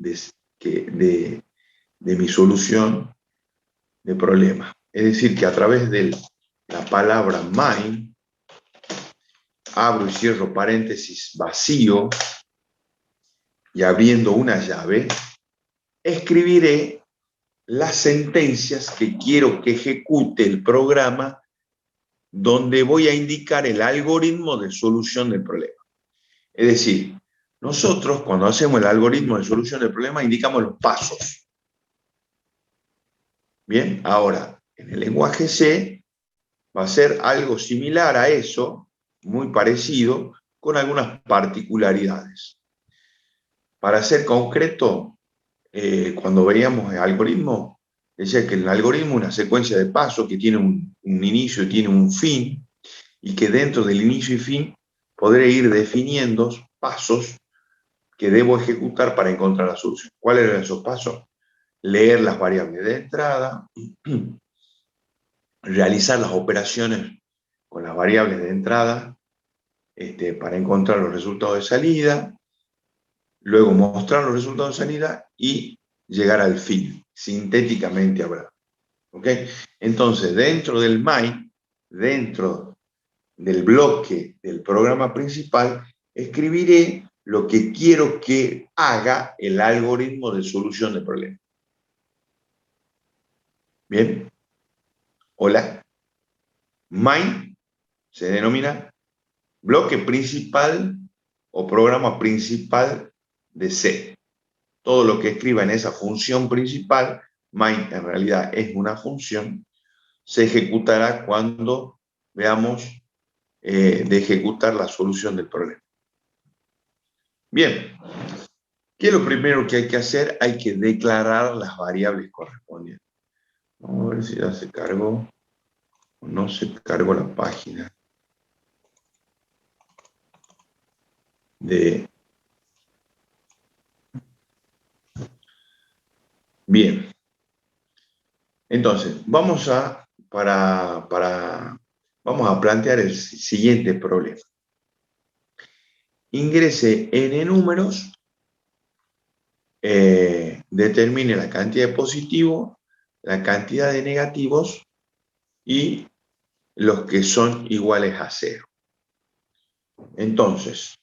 de mi solución de problema. Es decir, que a través de la palabra main, abro y cierro paréntesis vacío, y abriendo una llave, escribiré las sentencias que quiero que ejecute el programa, donde voy a indicar el algoritmo de solución del problema. Es decir, nosotros cuando hacemos el algoritmo de solución del problema indicamos los pasos. Bien, ahora, en el lenguaje C va a ser algo similar a eso, muy parecido, con algunas particularidades. Para ser concreto, cuando veíamos el algoritmo, decía que el algoritmo es una secuencia de pasos que tiene un inicio y tiene un fin, y que dentro del inicio y fin podré ir definiendo pasos que debo ejecutar para encontrar la solución. ¿Cuáles eran esos pasos? Leer las variables de entrada, realizar las operaciones con las variables de entrada para encontrar los resultados de salida, luego mostrar los resultados de salida y llegar al fin, sintéticamente hablando. ¿Ok? Entonces, dentro del main, dentro del bloque del programa principal, escribiré lo que quiero que haga el algoritmo de solución de problemas. ¿Bien? Hola. Main se denomina bloque principal o programa principal de C. Todo lo que escriba en esa función principal, main en realidad es una función, se ejecutará cuando veamos de ejecutar la solución del problema. Bien, ¿qué es lo primero que hay que hacer? Hay que declarar las variables correspondientes. Vamos a ver si ya se cargó o no se cargó la página de... Bien. Entonces, vamos a plantear el siguiente problema. Ingrese n números, determine la cantidad de positivos, la cantidad de negativos y los que son iguales a 0. Entonces,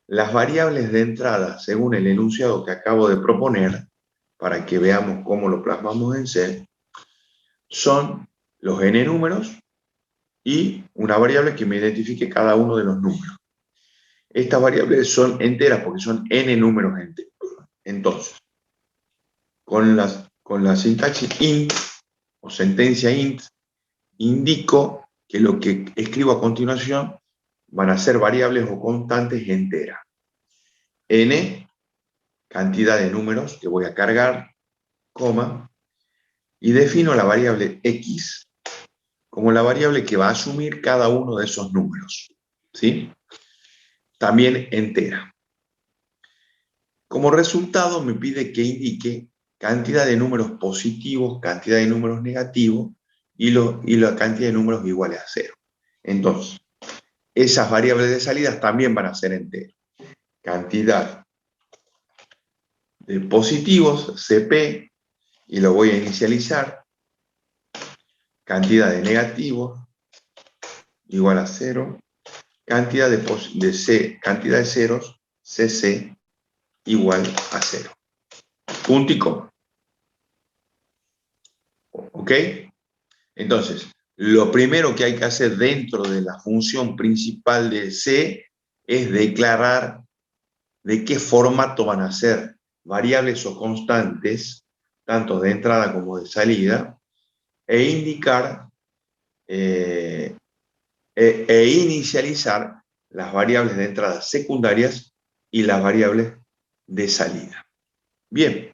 las variables de entrada, según el enunciado que acabo de proponer, para que veamos cómo lo plasmamos en C, son los n números y una variable que me identifique cada uno de los números. Estas variables son enteras porque son n números enteros. Entonces, con la sintaxis int o sentencia int, indico que lo que escribo a continuación van a ser variables o constantes enteras. N, cantidad de números que voy a cargar, coma, y defino la variable x como la variable que va a asumir cada uno de esos números, ¿sí? También entera. Como resultado me pide que indique cantidad de números positivos, cantidad de números negativos y la cantidad de números iguales a 0. Entonces, esas variables de salidas también van a ser enteras. Cantidad de positivos, CP, y lo voy a inicializar. Cantidad de negativos, igual a 0. Cantidad de ceros, CC, igual a 0. Punto y coma. ¿Ok? Entonces, lo primero que hay que hacer dentro de la función principal de C es declarar de qué formato van a ser variables o constantes, tanto de entrada como de salida, e indicar e inicializar las variables de entrada secundarias y las variables de salida. Bien,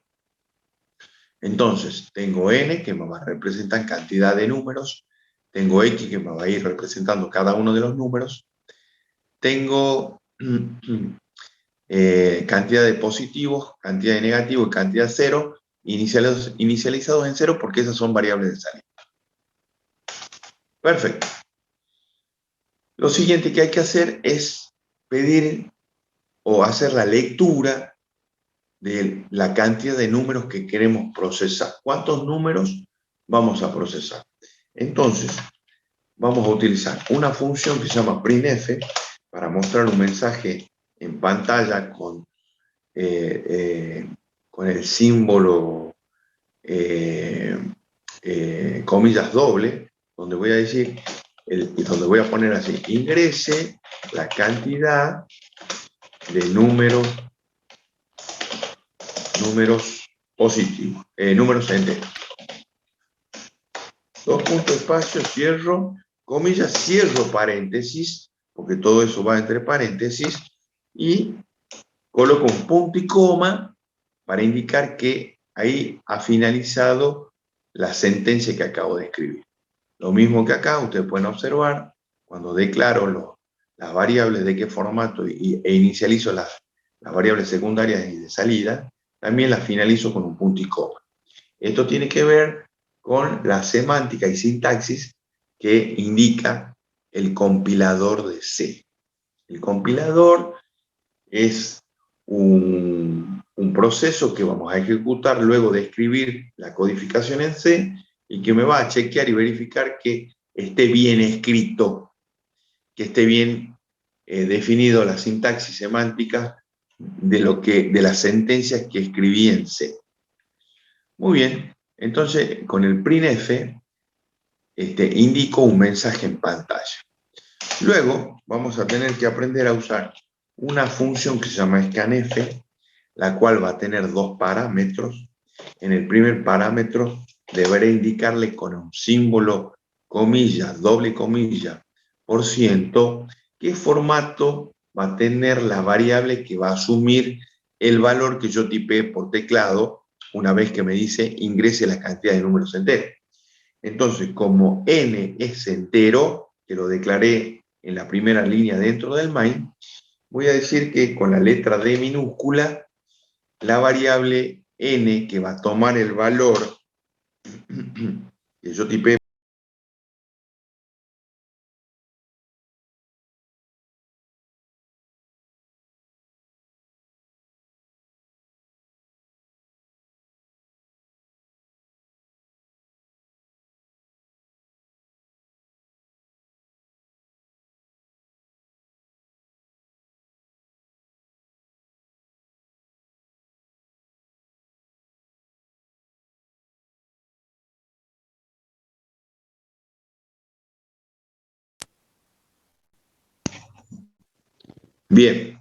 entonces tengo n que me va a representar cantidad de números, tengo x que me va a ir representando cada uno de los números, tengo cantidad de positivos, cantidad de negativos y cantidad de 0 inicializados en 0 porque esas son variables de salida. Perfecto. Lo siguiente que hay que hacer es pedir o hacer la lectura de la cantidad de números que queremos procesar. ¿Cuántos números vamos a procesar? Entonces, vamos a utilizar una función que se llama printf para mostrar un mensaje en pantalla con el símbolo comillas doble, donde voy a decir, donde voy a poner así, ingrese la cantidad de números positivos, números enteros. Dos puntos espacio, cierro, comillas, cierro paréntesis, porque todo eso va entre paréntesis, y coloco un punto y coma para indicar que ahí ha finalizado la sentencia que acabo de escribir. Lo mismo que acá, ustedes pueden observar, cuando declaro las variables de qué formato e inicializo las variables secundarias y de salida, también las finalizo con un punto y coma. Esto tiene que ver con la semántica y sintaxis que indica el compilador de C. El compilador es un proceso que vamos a ejecutar luego de escribir la codificación en C y que me va a chequear y verificar que esté bien escrito, que esté bien definido la sintaxis semántica de las sentencias que escribí en C. Muy bien, entonces con el printf indico un mensaje en pantalla. Luego vamos a tener que aprender a usar una función que se llama scanf, la cual va a tener dos parámetros. En el primer parámetro deberé indicarle con un símbolo comilla, doble comilla, por ciento, qué formato va a tener la variable que va a asumir el valor que yo tipeé por teclado una vez que me dice ingrese la cantidad de números enteros. Entonces, como n es entero, que lo declaré en la primera línea dentro del main, voy a decir que con la letra D minúscula, la variable n que va a tomar el valor que yo tipeé. Bien,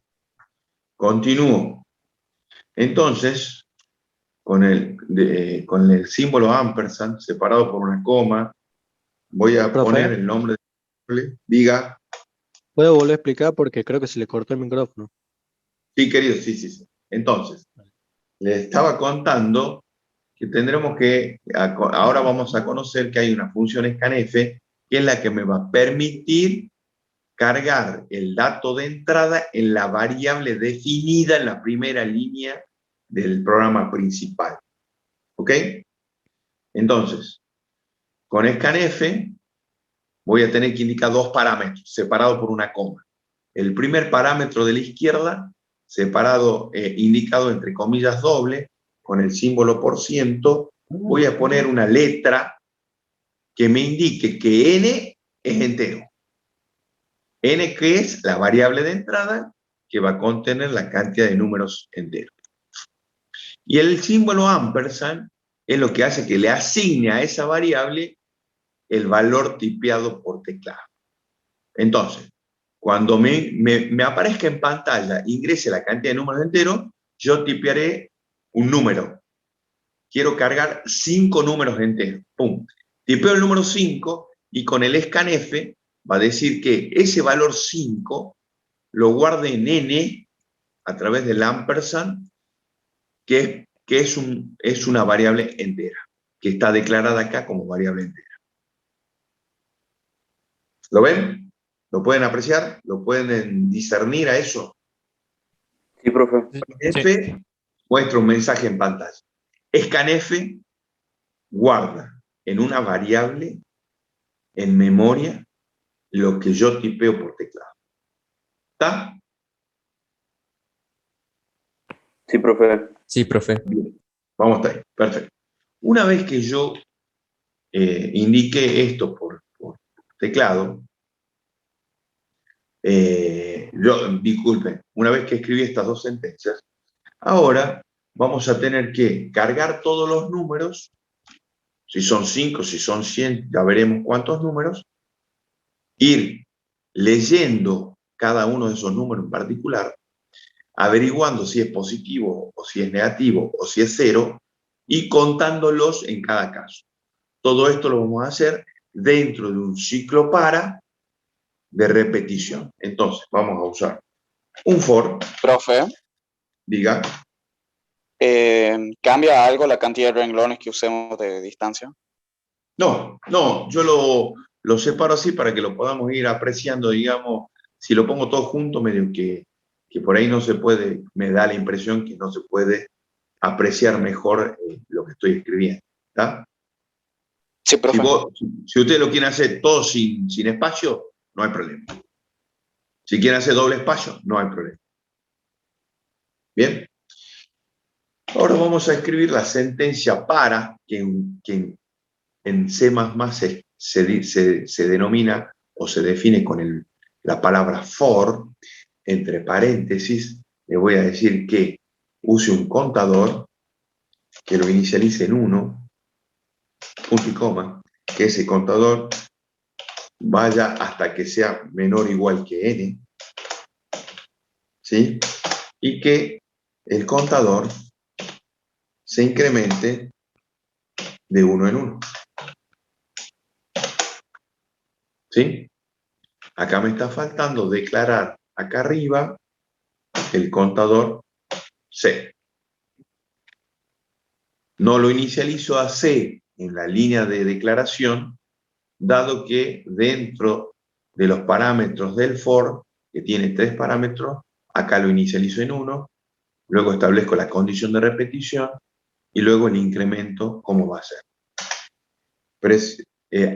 continúo. Entonces, con el símbolo ampersand, separado por una coma, voy a Profe, poner el nombre de diga. ¿puedo volver a explicar? Porque creo que se le cortó el micrófono. Sí, querido, sí, sí, sí. Entonces, les estaba contando que tendremos que, ahora vamos a conocer que hay una función scanf que es la que me va a permitir cargar el dato de entrada en la variable definida en la primera línea del programa principal. ¿Ok? Entonces, con scanf voy a tener que indicar dos parámetros separados por una coma. El primer parámetro de la izquierda, separado, indicado entre comillas doble, con el símbolo por ciento, voy a poner una letra que me indique que n es entero. N que es la variable de entrada que va a contener la cantidad de números enteros. Y el símbolo ampersand es lo que hace que le asigne a esa variable el valor tipeado por teclado. Entonces, cuando me aparezca en pantalla, ingrese la cantidad de números enteros, yo tipearé un número. Quiero cargar 5 números enteros. Pum. Tipeo el número 5 y con el scanf va a decir que ese valor 5 lo guarde en n a través del ampersand, que es una variable entera, que está declarada acá como variable entera. ¿Lo ven? ¿Lo pueden apreciar? ¿Lo pueden discernir a eso? Sí, profe. F muestra un mensaje en pantalla. Scanf guarda en una variable en memoria lo que yo tipeo por teclado. ¿Está? Sí, profe. Sí, profe. Bien, vamos hasta ahí, perfecto. Una vez que yo indiqué esto por teclado, disculpen, una vez que escribí estas dos sentencias, ahora vamos a tener que cargar todos los números, si son 5, si son 100, ya veremos cuántos números, ir leyendo cada uno de esos números en particular, averiguando si es positivo o si es negativo o si es cero y contándolos en cada caso. Todo esto lo vamos a hacer dentro de un ciclo para de repetición. Entonces, vamos a usar un for. Profe, Diga. ¿cambia algo la cantidad de renglones que usemos de distancia? No, yo lo separo así para que lo podamos ir apreciando, digamos, si lo pongo todo junto, medio que por ahí no se puede, me da la impresión que no se puede apreciar mejor lo que estoy escribiendo. ¿Está? Sí, profe. Si ustedes lo quieren hacer todo sin espacio, no hay problema. Si quieren hacer doble espacio, no hay problema. Bien. Ahora vamos a escribir la sentencia para, que en C++ se denomina o se define con la palabra for, entre paréntesis, le voy a decir que use un contador, que lo inicialice en 1, punto y coma, que ese contador vaya hasta que sea menor o igual que n, ¿sí? Y que el contador se incremente de 1 en 1. ¿Sí? Acá me está faltando declarar acá arriba el contador C. No lo inicializo a C en la línea de declaración, dado que dentro de los parámetros del for, que tiene 3 parámetros, acá lo inicializo en 1, luego establezco la condición de repetición y luego el incremento, ¿cómo va a ser?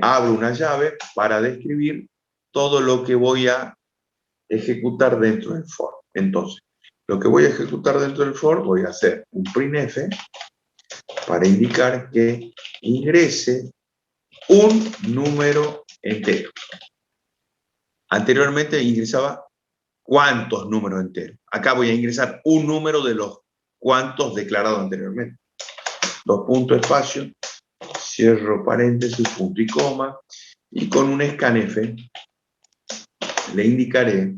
Abro una llave para describir todo lo que voy a ejecutar dentro del for. Entonces, lo que voy a ejecutar dentro del for, voy a hacer un printf para indicar que ingrese un número entero. Anteriormente ingresaba cuántos números enteros. Acá voy a ingresar un número de los cuantos declarados anteriormente. Dos puntos espacio, cierro paréntesis, punto y coma, y con un scanf le indicaré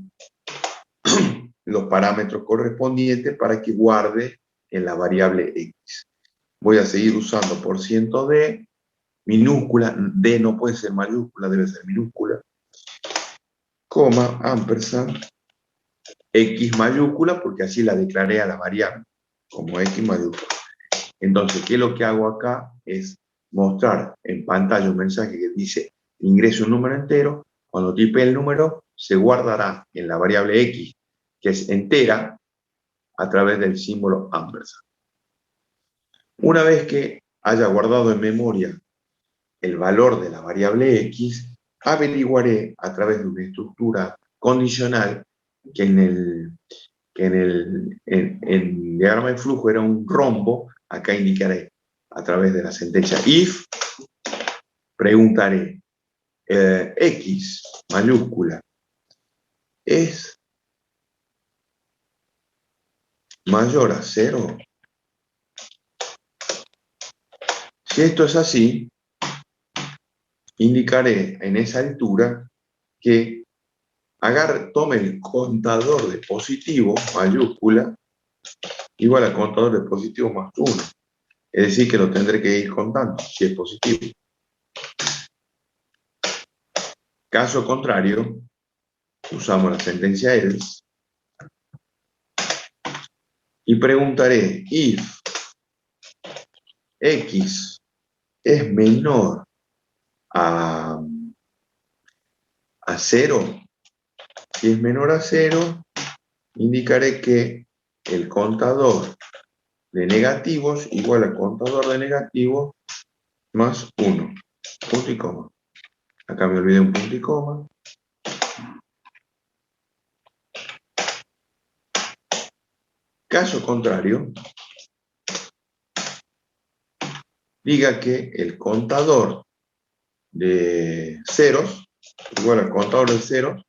los parámetros correspondientes para que guarde en la variable x. Voy a seguir usando %d, minúscula, d no puede ser mayúscula, debe ser minúscula, coma, ampersand, x mayúscula, porque así la declaré a la variable, como x mayúscula. Entonces, ¿qué es lo que hago acá? Es mostrar en pantalla un mensaje que dice ingrese un número entero. Cuando tipe el número, se guardará en la variable x, que es entera, a través del símbolo ampersand. Una vez que haya guardado en memoria el valor de la variable x, averiguaré a través de una estructura condicional que en diagrama de flujo era un rombo. Acá indicaré a través de la sentencia if, preguntaré x mayúscula es mayor a 0. Si esto es así, indicaré en esa altura que tome el contador de positivo, mayúscula, igual al contador de positivo más 1. Es decir, que lo tendré que ir contando, si es positivo. Caso contrario, usamos la sentencia else y preguntaré if x es menor a 0. Si es menor a 0, indicaré que el contador de negativos igual al contador de negativos más 1. Punto y coma. Acá me olvidé un punto y coma. Caso contrario, diga que el contador de ceros igual al contador de ceros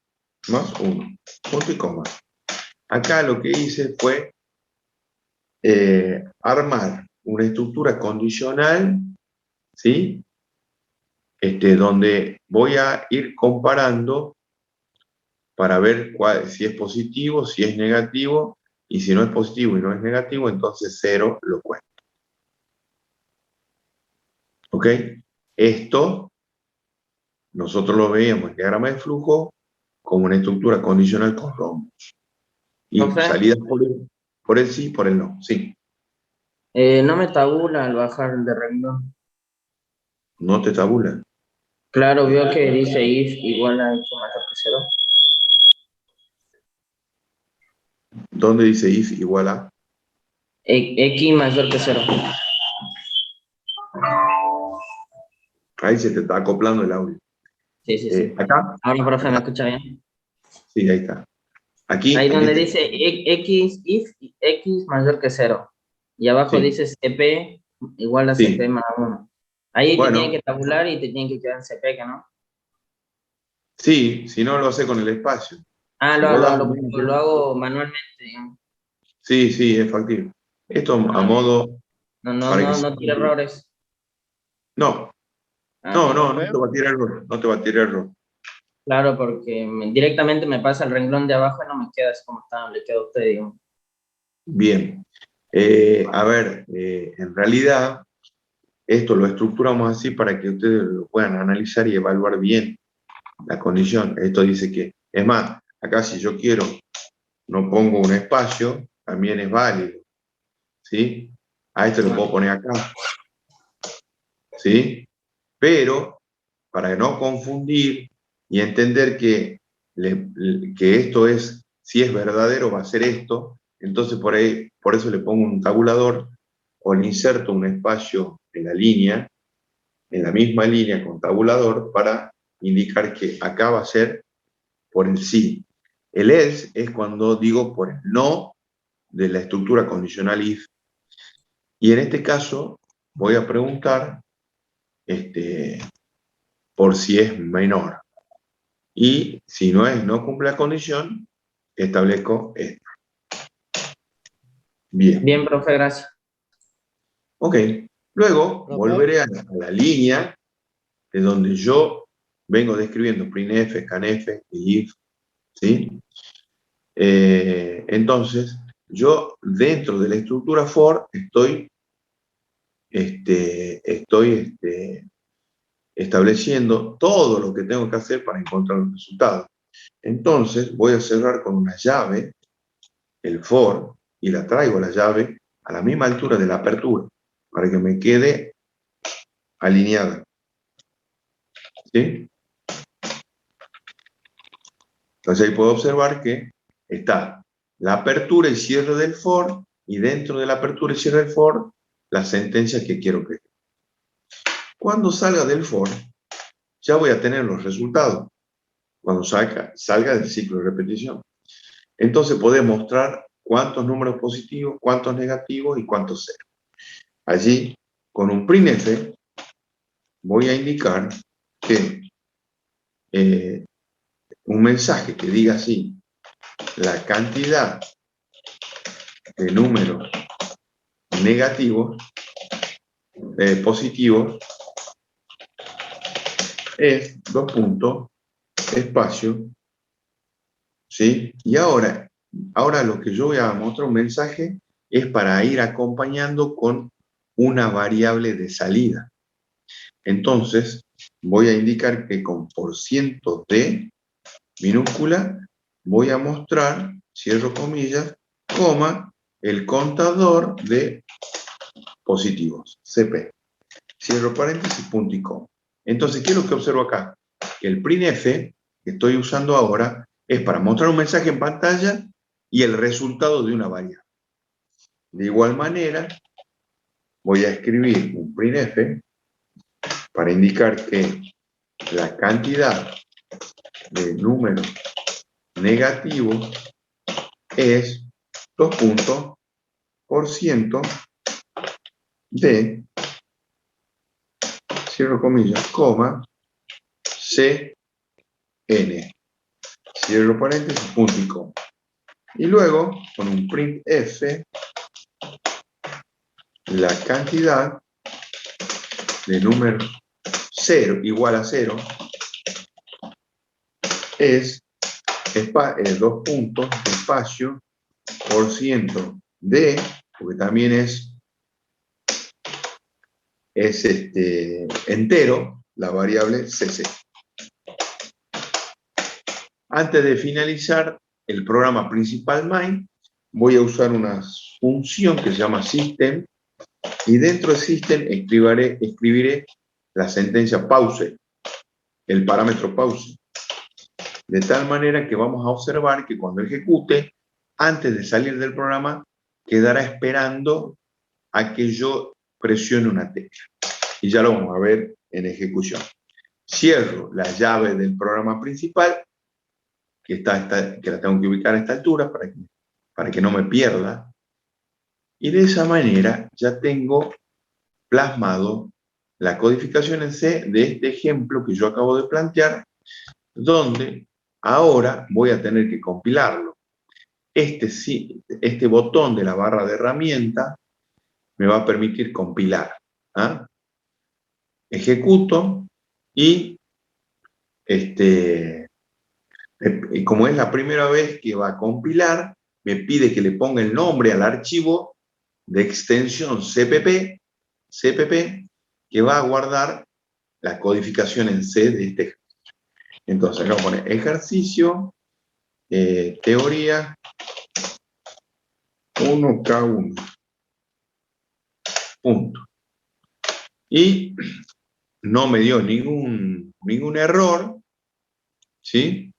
más 1, punto y coma. Acá lo que hice fue armar una estructura condicional, ¿sí? Donde voy a ir comparando para ver si es positivo, si es negativo, y si no es positivo y no es negativo, entonces 0 lo cuento. ¿Ok? Esto nosotros lo veíamos en el diagrama de flujo como una estructura condicional con rombos. Y Profe. salidas por el sí, por el no. Sí. No me tabula al bajar de renglón. No te tabula. Claro, veo que dice if igual a x mayor que 0. ¿Dónde dice if igual a? X mayor que 0. Ahí se te está acoplando el audio. Sí, sí, sí. Acá. Ahora, profe, Acá. ¿me escucha bien? Sí, ahí está. Aquí. Ahí en donde este- dice x, if x mayor que 0. Y abajo Sí. dice CP igual a Sí. CP más 1. Ahí te Bueno. tienen que tabular y te tienen que quedar en CP, ¿que no? Sí, si no lo hace con el espacio. Ah, Si lo vos das- hago manualmente, digamos. Sí, sí, es factible. Esto a modo para que No tiene errores. No, Ah, no, bien. no, no te va a tirar error. No te va a tirar error. Claro, porque directamente me pasa el renglón de abajo y no me queda así como está, le queda a usted, digamos. Bien. A ver, en realidad, esto lo estructuramos así para que ustedes lo puedan analizar y evaluar bien la condición. Esto dice que, es más, acá si yo quiero, no pongo un espacio, también es válido. ¿Sí? A esto lo puedo poner acá. ¿Sí? Pero, para no confundir y entender que esto es, si es verdadero, va a ser esto, entonces por eso le pongo un tabulador o le inserto un espacio en la línea, en la misma línea con tabulador, para indicar que acá va a ser por el sí. El else es cuando digo por el no de la estructura condicional if. Y en este caso voy a preguntar por si es menor. Y si no cumple la condición, establezco esto. Bien. Bien, profe, gracias. Ok. Luego Profe. volveré a la línea de donde yo vengo describiendo printf, scanf y if. ¿Sí? Entonces, yo dentro de la estructura for estoy estableciendo todo lo que tengo que hacer para encontrar un resultado. Entonces, voy a cerrar con una llave el for y la traigo la llave a la misma altura de la apertura para que me quede alineada. ¿Sí? Entonces ahí puedo observar que está la apertura y cierre del for y dentro de la apertura y cierre del for la sentencia que quiero que. Cuando salga del for ya voy a tener los resultados. Cuando salga del ciclo de repetición. Entonces podemos mostrar cuántos números positivos, cuántos negativos y cuántos ceros. Allí, con un printf, voy a indicar que un mensaje que diga así, la cantidad de números negativos, positivos, es 2 puntos, espacio, ¿sí? Y ahora lo que yo voy a mostrar un mensaje es para ir acompañando con una variable de salida. Entonces, voy a indicar que con % de minúscula voy a mostrar, cierro comillas, coma, el contador de positivos, CP. Cierro paréntesis, punto y coma. Entonces, ¿qué es lo que observo acá? Que el printf que estoy usando ahora es para mostrar un mensaje en pantalla y el resultado de una variable. De igual manera, voy a escribir un printf para indicar que la cantidad de números negativos es 2 puntos % de cierro comillas, coma, CN. Cierro paréntesis, punto y coma. Y luego, con un printf, la cantidad de número 0 igual a 0 es 2 puntos, espacio, por ciento de, porque también es entero, la variable cc. Antes de finalizar el programa principal main, voy a usar una función que se llama system, y dentro de system escribiré la sentencia pause, el parámetro pause, de tal manera que vamos a observar que cuando ejecute, antes de salir del programa, quedará esperando a que yo presione una tecla. Y ya lo vamos a ver en ejecución. Cierro la llave del programa principal, que la tengo que ubicar a esta altura para que no me pierda. Y de esa manera ya tengo plasmado la codificación en C de este ejemplo que yo acabo de plantear, donde ahora voy a tener que compilarlo. Este botón de la barra de herramienta me va a permitir compilar. ¿Ah? Ejecuto y como es la primera vez que va a compilar, me pide que le ponga el nombre al archivo de extensión CPP, que va a guardar la codificación en C de este ejercicio. Entonces acá voy a poner ejercicio, teoría 1K1. Punto. Y no me dio ningún error, ¿sí?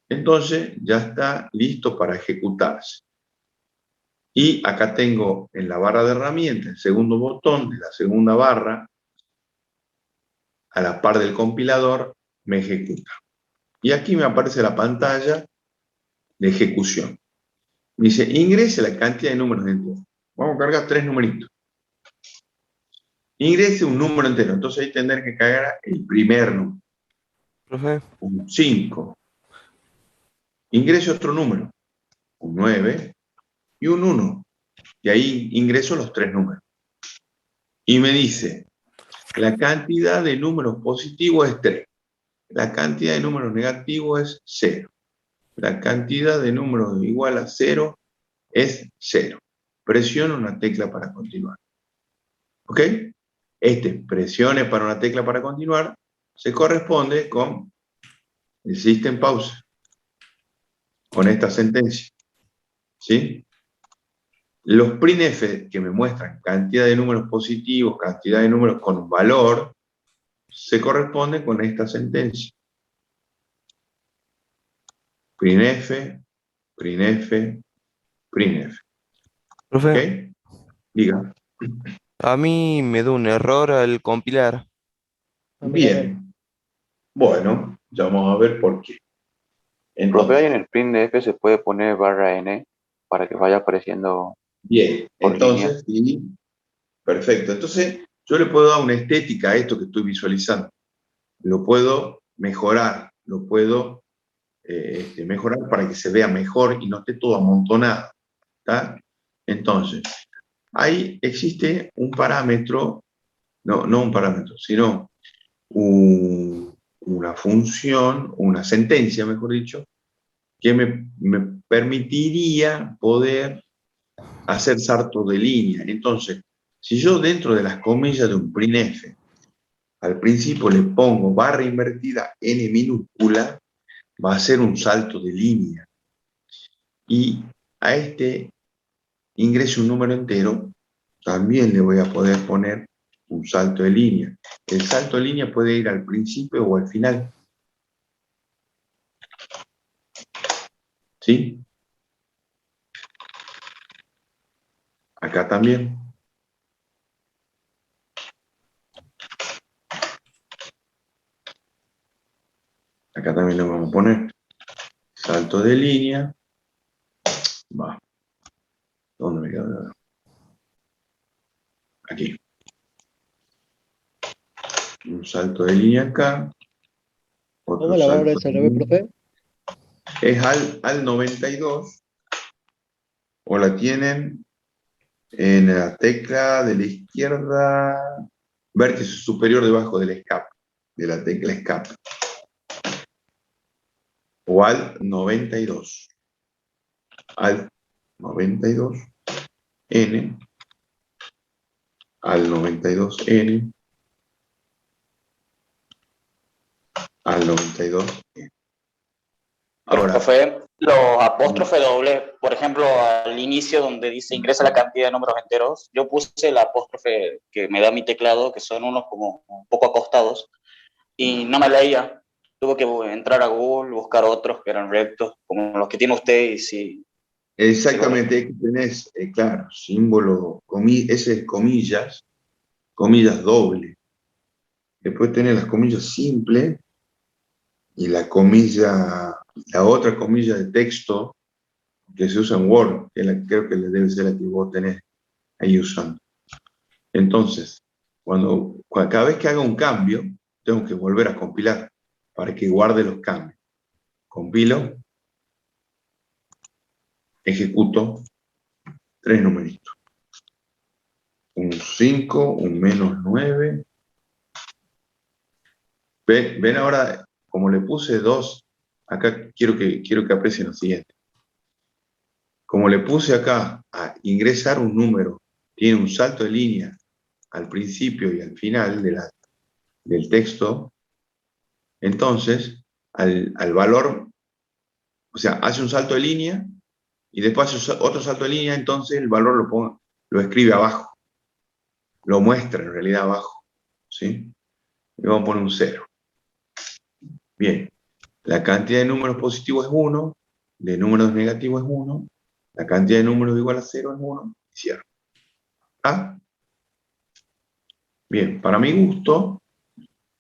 Entonces ya está listo para ejecutarse. Y acá tengo en la barra de herramientas el segundo botón de la segunda barra, a la par del compilador, me ejecuta. Y aquí me aparece la pantalla de ejecución. Me dice, ingrese la cantidad de números enteros. Vamos a cargar 3 numeritos. Ingrese un número entero. Entonces ahí tendré que cargar el primer número. Profe, Un 5. Ingrese otro número. Un 9 y un 1. Y ahí ingreso los 3 números. Y me dice, la cantidad de números positivos es 3. La cantidad de números negativos es 0. La cantidad de números igual a 0 es 0. Presiono una tecla para continuar. ¿Ok? Presione para una tecla para continuar, se corresponde con el system pause, con esta sentencia. ¿Sí? Los printf que me muestran cantidad de números positivos, cantidad de números con valor, se corresponden con esta sentencia. Printf, printf, printf. profe, ¿Ok? Diga. a mí me da un error al compilar. Bien. Bueno, ya vamos a ver por qué. Profe, ahí Entonces, en el printf se puede poner barra n para que vaya apareciendo bien. por línea. Entonces, sí, perfecto. Entonces, yo le puedo dar una estética a esto que estoy visualizando. Lo puedo mejorar, lo puedo mejorar para que se vea mejor y no esté todo amontonado. ¿Está? Entonces, ahí existe un parámetro, no un parámetro, sino una función, una sentencia, mejor dicho, que me permitiría poder hacer salto de línea. Entonces, si yo dentro de las comillas de un printf al principio le pongo barra invertida n minúscula, va a ser un salto de línea. Y a ingrese un número entero, también le voy a poder poner un salto de línea. El salto de línea puede ir al principio o al final. ¿Sí? Acá también. Acá también le vamos a poner salto de línea. Va. ¿Dónde me queda? Aquí. un salto de línea acá. Otro ¿Cómo la barra salto es al de revés, línea. profe? Es al 92, o la tienen en la tecla de la izquierda, vértice superior debajo del escape, de la tecla escape. O al 92. Al 92, N, al 92N, al 92N. Ahora, Profe, los apóstrofes dobles, por ejemplo, al inicio donde dice ingresa la cantidad de números enteros, yo puse el apóstrofe que me da mi teclado, que son unos como un poco acostados, y no me leía. Tuve que entrar a Google, buscar otros que eran rectos, como los que tiene usted, y sí. exactamente, que tenés, claro, símbolo, ese es comillas doble. Después tenés las comillas simples y la otra comilla de texto que se usa en Word, que creo que debe ser la que vos tenés ahí usando. Entonces, cada vez que haga un cambio, tengo que volver a compilar para que guarde los cambios. Compilo, ejecuto, 3 numeritos. Un 5, un -9. Ven ahora, como le puse 2, acá quiero que aprecien lo siguiente. Como le puse acá a ingresar un número, tiene un salto de línea al principio y al final del texto, entonces al valor, o sea, hace un salto de línea y después hace otro salto de línea, entonces el valor lo escribe abajo, lo muestra en realidad abajo, ¿sí? Y vamos a poner un 0. Bien, la cantidad de números positivos es 1, de números negativos es 1, la cantidad de números igual a 0 es 1, y cierro. ¿Ah? Bien, para mi gusto,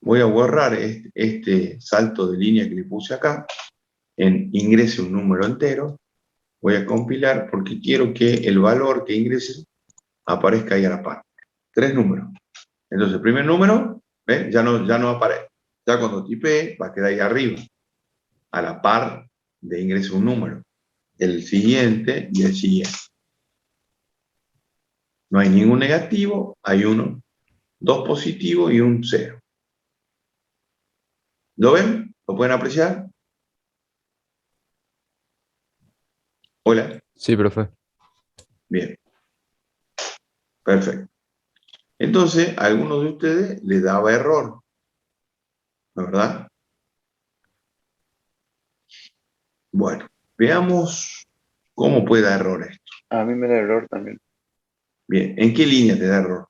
voy a borrar este salto de línea que le puse acá, en ingrese un número entero, voy a compilar porque quiero que el valor que ingrese aparezca ahí a la par. 3 números. Entonces, el primer número, ¿ven? Ya no aparece. Ya cuando tipee, va a quedar ahí arriba, a la par de ingrese un número. El siguiente y el siguiente. No hay ningún negativo, hay uno, 2 positivos y un 0. ¿Lo ven? ¿Lo pueden apreciar? Hola. Sí, profe. Bien. Perfecto. Entonces, a alguno de ustedes le daba error, ¿no es verdad? Bueno, veamos cómo puede dar error esto. A mí me da error también. Bien, ¿en qué línea te da error?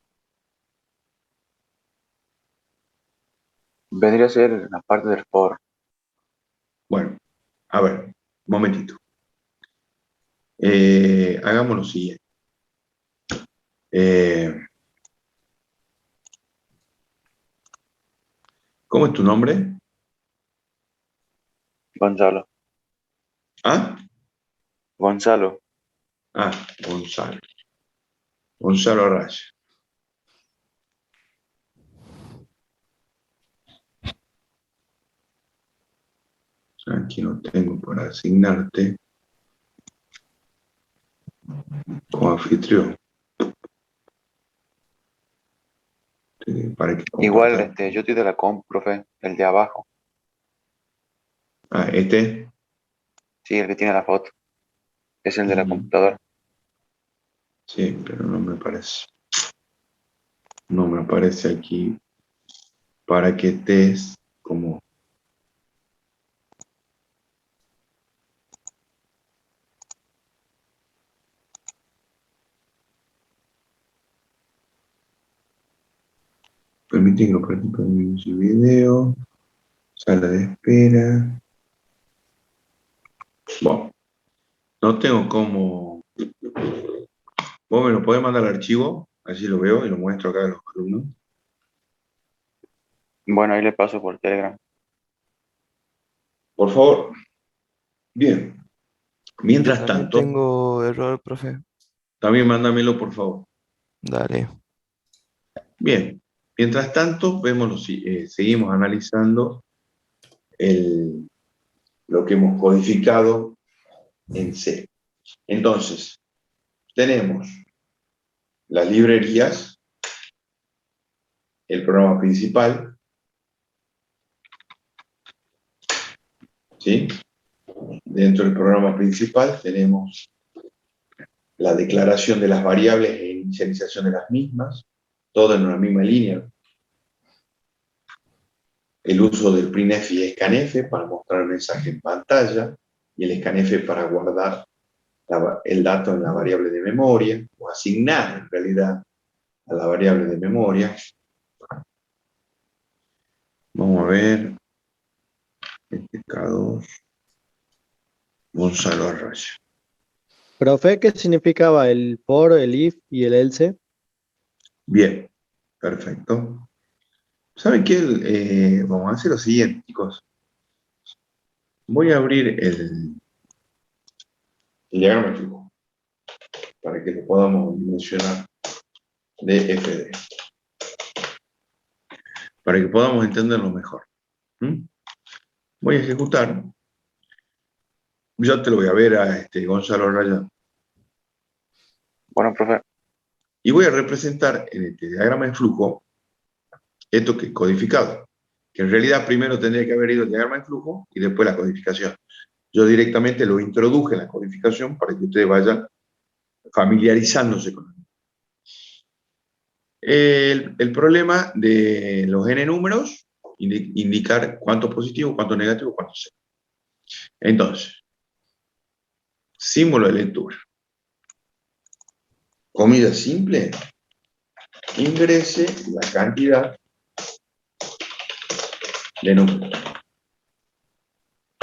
Vendría a ser la parte del for. Bueno, a ver, un momentito. Hagamos lo siguiente. ¿Cómo es tu nombre? Gonzalo. ¿Ah? Gonzalo. Ah, Gonzalo. Gonzalo Araya. Aquí no tengo para asignarte como anfitrión. Para que Igual, compartas. yo estoy de la comp, profe, el de abajo. Ah, este. Sí, el que tiene la foto. Es el de la Ujú. computadora. Sí, pero no me parece. No me aparece aquí para que estés como... Permite que lo participe en su video. Sala de espera. Bueno, no tengo cómo... ¿Vos me lo podés mandar al archivo? Así lo veo y lo muestro acá a los alumnos. Bueno, ahí le paso por Telegram. Por favor. Bien. Yo Mientras también tanto, tengo error, profe. también mándamelo, por favor. Dale. Bien. Mientras tanto, seguimos analizando lo que hemos codificado en C. Entonces, tenemos las librerías, el programa principal, ¿sí? Dentro del programa principal tenemos la declaración de las variables e inicialización de las mismas, todo en una misma línea. El uso del printf y scanf para mostrar el mensaje en pantalla, y el scanf para guardar el dato en la variable de memoria, o asignar en realidad a la variable de memoria. Vamos a ver, este K2, Gonzalo Arraya. Profe, ¿qué significaba el for, el if y el else? Bien, perfecto. ¿Saben qué? Vamos a hacer lo siguiente, chicos. Voy a abrir el diagrama de flujo para que lo podamos dimensionar de FD, para que podamos entenderlo mejor. Voy a ejecutar. Ya te lo voy a ver a Gonzalo Raya. Bueno, profe. Y voy a representar en este diagrama de flujo esto que es codificado, que en realidad primero tendría que haber ido el diagrama de flujo y después la codificación. Yo directamente lo introduje en la codificación para que ustedes vayan familiarizándose con él. El problema de los n números, indicar cuánto positivo, cuánto negativo, cuánto cero. Entonces, símbolo de lectura. Comida simple, ingrese la cantidad de números.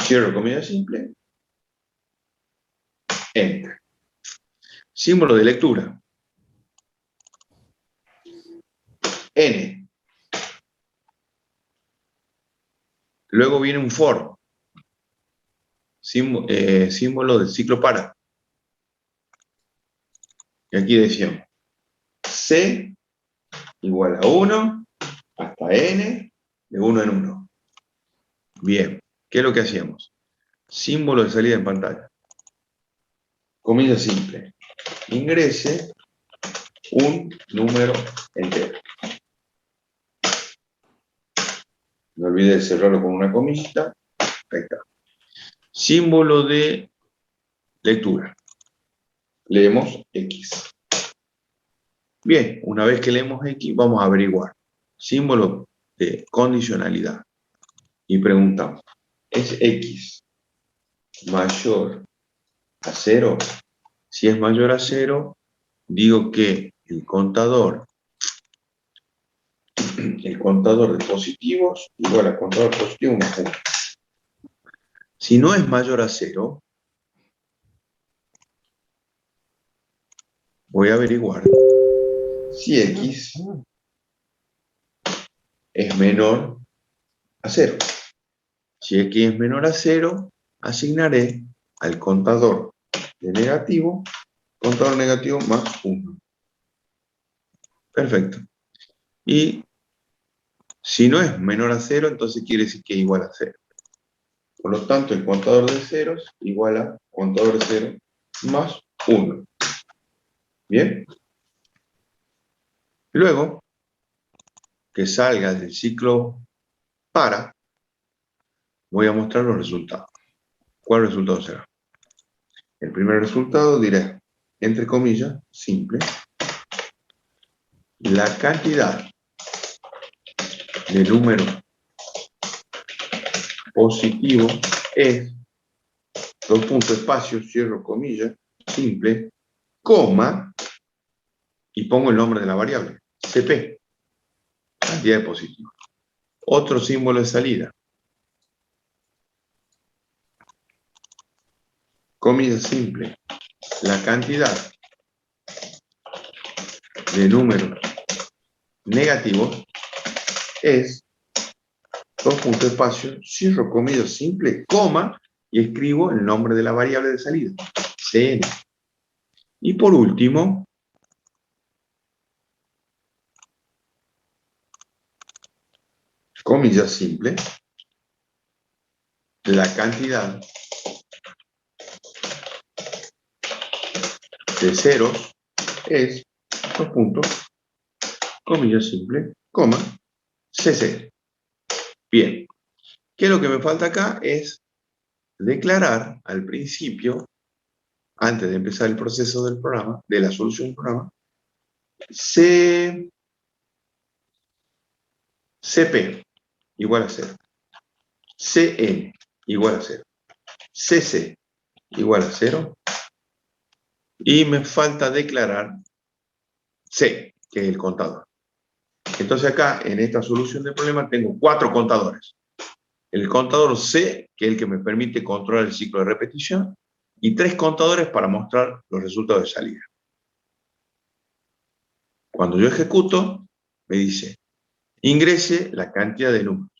Cierro comida simple, enter. Símbolo de lectura. N. Luego viene un for. Símbolo del ciclo para. Y aquí decíamos C igual a 1 hasta N de 1 en 1. Bien, ¿qué es lo que hacíamos? Símbolo de salida en pantalla. Comilla simple. Ingrese un número entero. No olvide cerrarlo con una comillita. Ahí está. Símbolo de lectura. Leemos X. Bien, una vez que leemos X, vamos a averiguar. Símbolo de condicionalidad. Y preguntamos, ¿es X mayor a 0? Si es mayor a 0, digo que el contador de positivos igual a contador positivo más 1. Si no es mayor a 0, voy a averiguar si X es menor a 0. Si X es menor a 0, asignaré al contador de negativo, contador negativo más 1. Perfecto. Y si no es menor a 0, entonces quiere decir que es igual a 0. Por lo tanto, el contador de ceros igual a contador de 0 más 1. ¿Bien? Luego, que salga del ciclo para, voy a mostrar los resultados. ¿Cuál resultado será? El primer resultado diré, entre comillas, simple, la cantidad de números positivos es, dos puntos, espacio, cierro comillas, simple, coma, y pongo el nombre de la variable, CP, cantidad de positivos. Otro símbolo de salida, comillas simple, la cantidad de números negativos es, dos puntos, espacio, cierro comillas simple, coma, y escribo el nombre de la variable de salida, CN. Y por último, comilla simple, la cantidad de ceros es, dos puntos, comilla simple, coma, CC. Bien, ¿qué es lo que me falta acá? Es declarar al principio, antes de empezar el proceso del programa, de la solución del programa, CP igual a 0, CN igual a 0, CC igual a 0, y me falta declarar C, que es el contador. Entonces acá, en esta solución del problema, tengo 4 contadores. El contador C, que es el que me permite controlar el ciclo de repetición, y 3 contadores para mostrar los resultados de salida. Cuando yo ejecuto, me dice, ingrese la cantidad de números.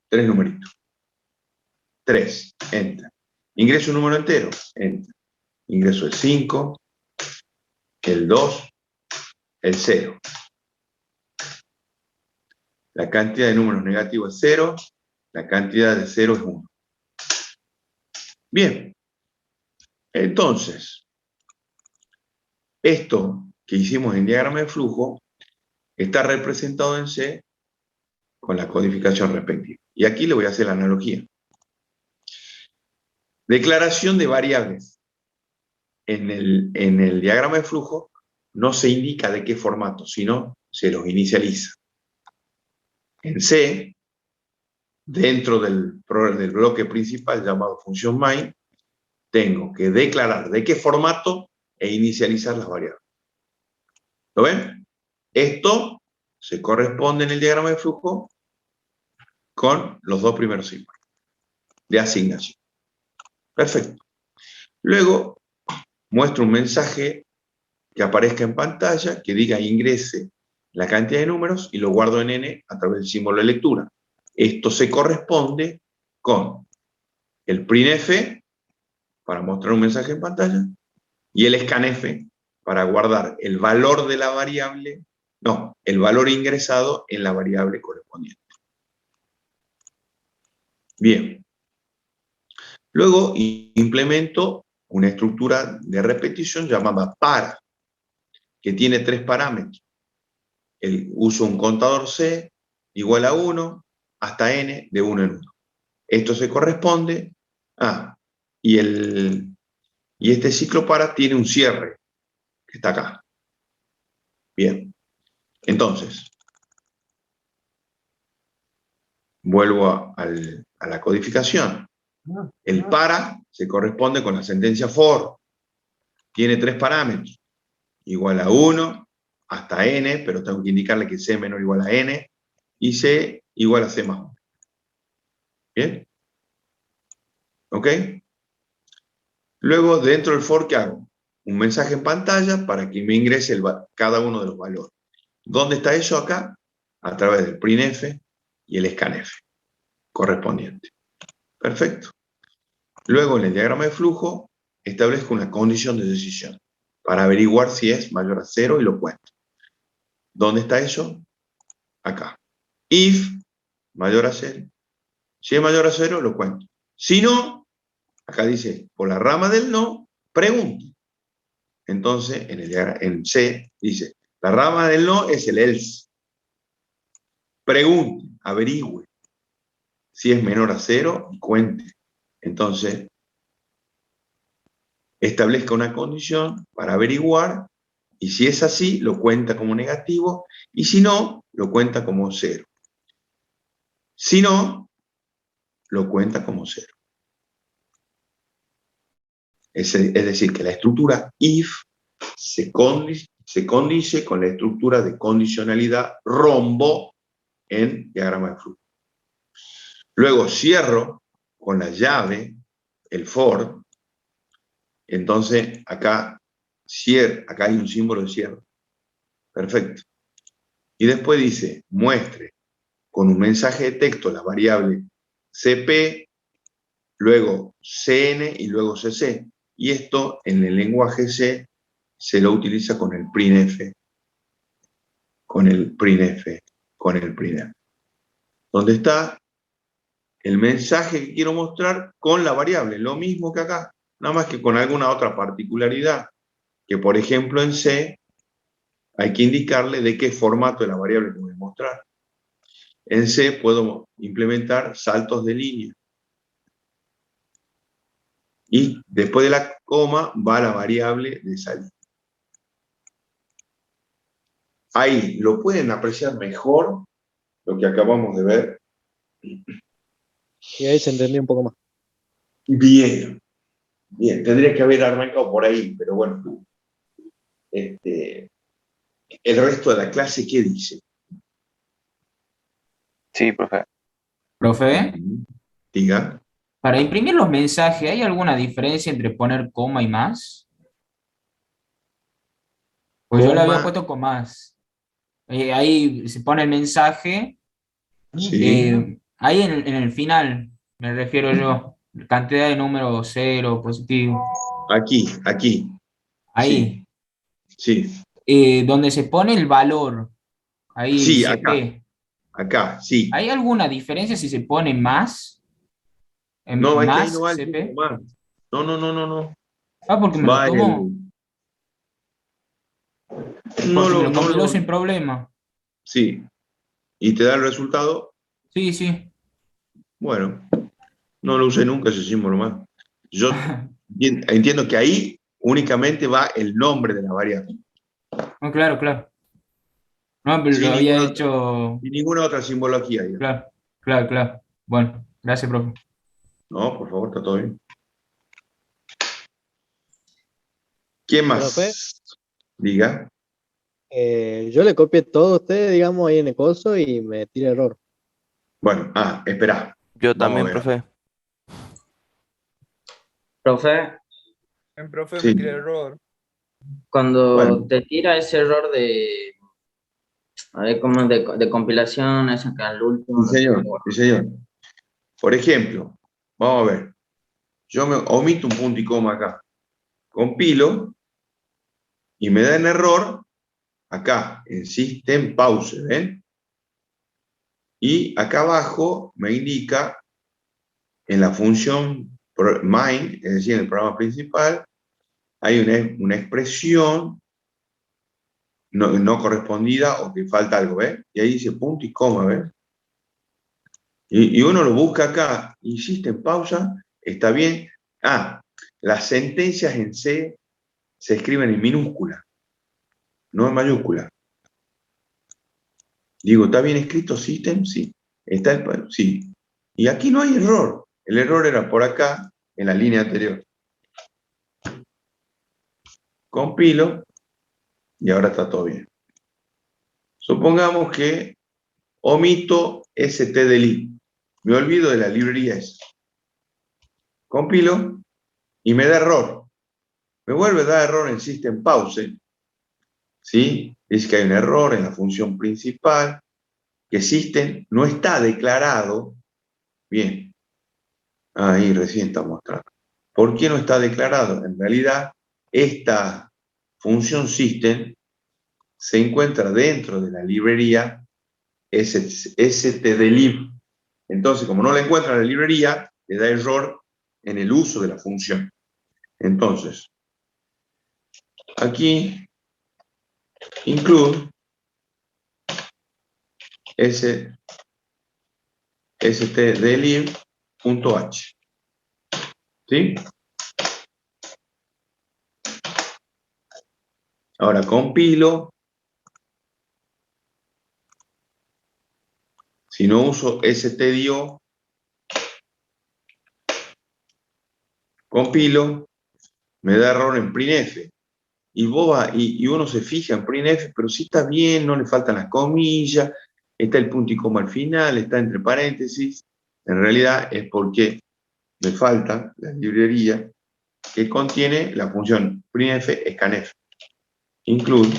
3 numeritos. 3, enter. Ingreso un número entero, enter. Ingreso el 5, el 2, el 0. La cantidad de números negativos es 0, la cantidad de 0 es 1. Bien, entonces, esto que hicimos en diagrama de flujo está representado en C con la codificación respectiva. Y aquí le voy a hacer la analogía. Declaración de variables. En el diagrama de flujo no se indica de qué formato, sino se los inicializa. En C, dentro del bloque principal llamado función main, tengo que declarar de qué formato e inicializar las variables. ¿Lo ven? Esto se corresponde en el diagrama de flujo con los 2 primeros símbolos de asignación. Perfecto. Luego muestro un mensaje que aparezca en pantalla que diga ingrese la cantidad de números y lo guardo en N a través del símbolo de lectura. Esto se corresponde con el printf para mostrar un mensaje en pantalla y el scanf para guardar el valor de la variable, no, el valor ingresado en la variable correspondiente. Bien. Luego implemento una estructura de repetición llamada para, que tiene 3 parámetros. Uso un contador C igual a 1 hasta n de 1 en 1. Esto se corresponde a, y este ciclo para tiene un cierre, que está acá. Bien, entonces, vuelvo a la codificación. El para se corresponde con la sentencia for. Tiene 3 parámetros. Igual a 1 hasta n, pero tengo que indicarle que c menor o igual a n, y c igual a c más 1. ¿Bien? ¿Ok? Luego, dentro del for, ¿qué hago? Un mensaje en pantalla para que me ingrese cada uno de los valores. ¿Dónde está eso acá? A través del printf y el scanf correspondiente. Perfecto. Luego, en el diagrama de flujo, establezco una condición de decisión para averiguar si es mayor a 0 y lo cuento. ¿Dónde está eso? Acá. If mayor a 0. Si es mayor a 0, lo cuento. Si no, acá dice, por la rama del no, pregunto. Entonces, en C dice, la rama del no es el else. Pregunte, averigüe. Si es menor a 0, cuente. Entonces, establezca una condición para averiguar, y si es así, lo cuenta como negativo, y si no, lo cuenta como 0. Si no, lo cuenta como 0. Es decir, que la estructura if se condice con la estructura de condicionalidad rombo en diagrama de flujo. Luego cierro con la llave, el for. Entonces acá hay un símbolo de cierre. Perfecto. Y después dice, muestre con un mensaje de texto la variable CP, luego CN y luego CC. Y esto en el lenguaje C se lo utiliza con el printf. donde está el mensaje que quiero mostrar con la variable, lo mismo que acá, nada más que con alguna otra particularidad, que por ejemplo en C hay que indicarle de qué formato de la variable que voy a mostrar. En C puedo implementar saltos de línea. Y después de la coma va la variable de salida. Ahí lo pueden apreciar mejor lo que acabamos de ver. Y ahí se entendió un poco más. Bien, bien. Tendría que haber arrancado por ahí, pero bueno. El resto de la clase, ¿qué dice? Sí, profe. Profe, Diga. para imprimir los mensajes, ¿hay alguna diferencia entre poner coma y más? Pues yo le había Coma, puesto con más. Ahí se pone el mensaje, sí. ahí en el final, me refiero yo, cantidad de números cero, positivo. Aquí. Sí, Ahí, sí. donde se pone el valor, ahí el Sí, CP. acá, sí. ¿Hay alguna diferencia si se pone más, No, es que ahí no más va el punto CP? más. No. Ah, porque me lo Va tomó, el... No porque me lo, lo no compiló lo... sin problema. Sí. ¿Y te da el resultado? Sí, sí. Bueno, no lo usé nunca ese símbolo más. Yo entiendo que ahí únicamente va el nombre de la variable. No, claro, claro. No, pero lo Sin había ninguna, hecho. sin ninguna otra simbología. Digamos. Claro, claro, claro. Bueno, gracias, profe. No, por favor, está todo bien. ¿Quién Profe, más? Diga. yo le copié todo a usted, digamos, ahí en el coso y me tira error. Bueno, espera. Yo Vamos a también, ver. profe. Profe, El profe Sí. me tira error. cuando Bueno, te tira ese error de, a ver, cómo es de compilación, es acá el último, sí, no sé señor. cómo. Sí, señor. Por ejemplo, vamos a ver. Yo me omito un punto y coma acá. Compilo y me da un error acá, en System Pause, ¿ven? Y acá abajo me indica en la función main, es decir, en el programa principal, hay una expresión no correspondida o que falta algo, ¿ves? Y ahí dice punto y coma, ¿ves? Y uno lo busca acá, insiste en pausa, está bien. Las sentencias en C se escriben en minúscula, no en mayúscula. Digo, ¿está bien escrito system? Sí. Sí. Y aquí no hay error. El error era por acá, en la línea anterior. Compilo y ahora está todo bien. Supongamos que omito stdelib. Me olvido de la librería esa. Compilo y me da error. Me vuelve a dar error en system pause. ¿Sí? Dice que hay un error en la función principal, que system no está declarado. Bien. Ahí recién está mostrando. ¿Por qué no está declarado? En realidad, esta función system se encuentra dentro de la librería stdelib. Entonces, como no la encuentra en la librería, le da error en el uso de la función. Entonces, aquí include stdelib.h. ¿Sí? Ahora compilo. Si no uso stdio, compilo, me da error en printf. Y uno se fija en printf, pero sí está bien, no le faltan las comillas, está el punto y coma al final, está entre paréntesis. En realidad es porque me falta la librería que contiene la función printf scanf. Include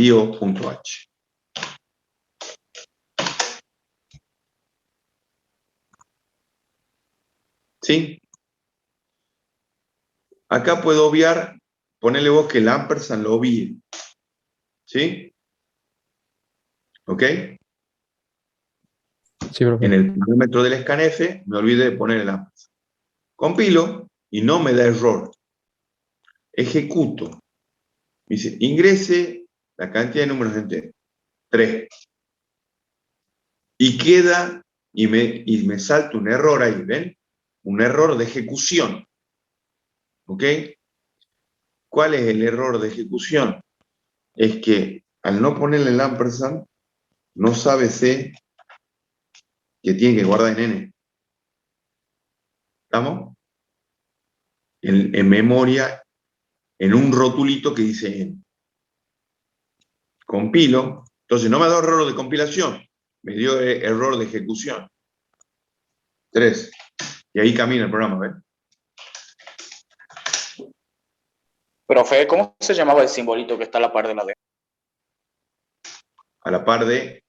stdio.h. ¿Sí? Acá puedo obviar, ponerle vos que el ampersand lo obvíe. ¿Sí? ¿Ok? Sí, profe. En el parámetro del scanf me olvidé de poner el ampersand. Compilo y no me da error. Ejecuto. Dice, ingrese la cantidad de números enteros. 3. Y queda, y me salta un error ahí, ¿ven? Un error de ejecución. ¿Ok? ¿Cuál es el error de ejecución? Es que al no ponerle el ampersand, no sabe C que tiene que guardar en N. ¿Estamos? En memoria, en un rotulito que dice N. Compilo, entonces no me ha dado error de compilación, me dio error de ejecución. 3. Y ahí camina el programa, ¿ven? Profe, ¿cómo se llamaba el simbolito que está a la par de la D? A la par de...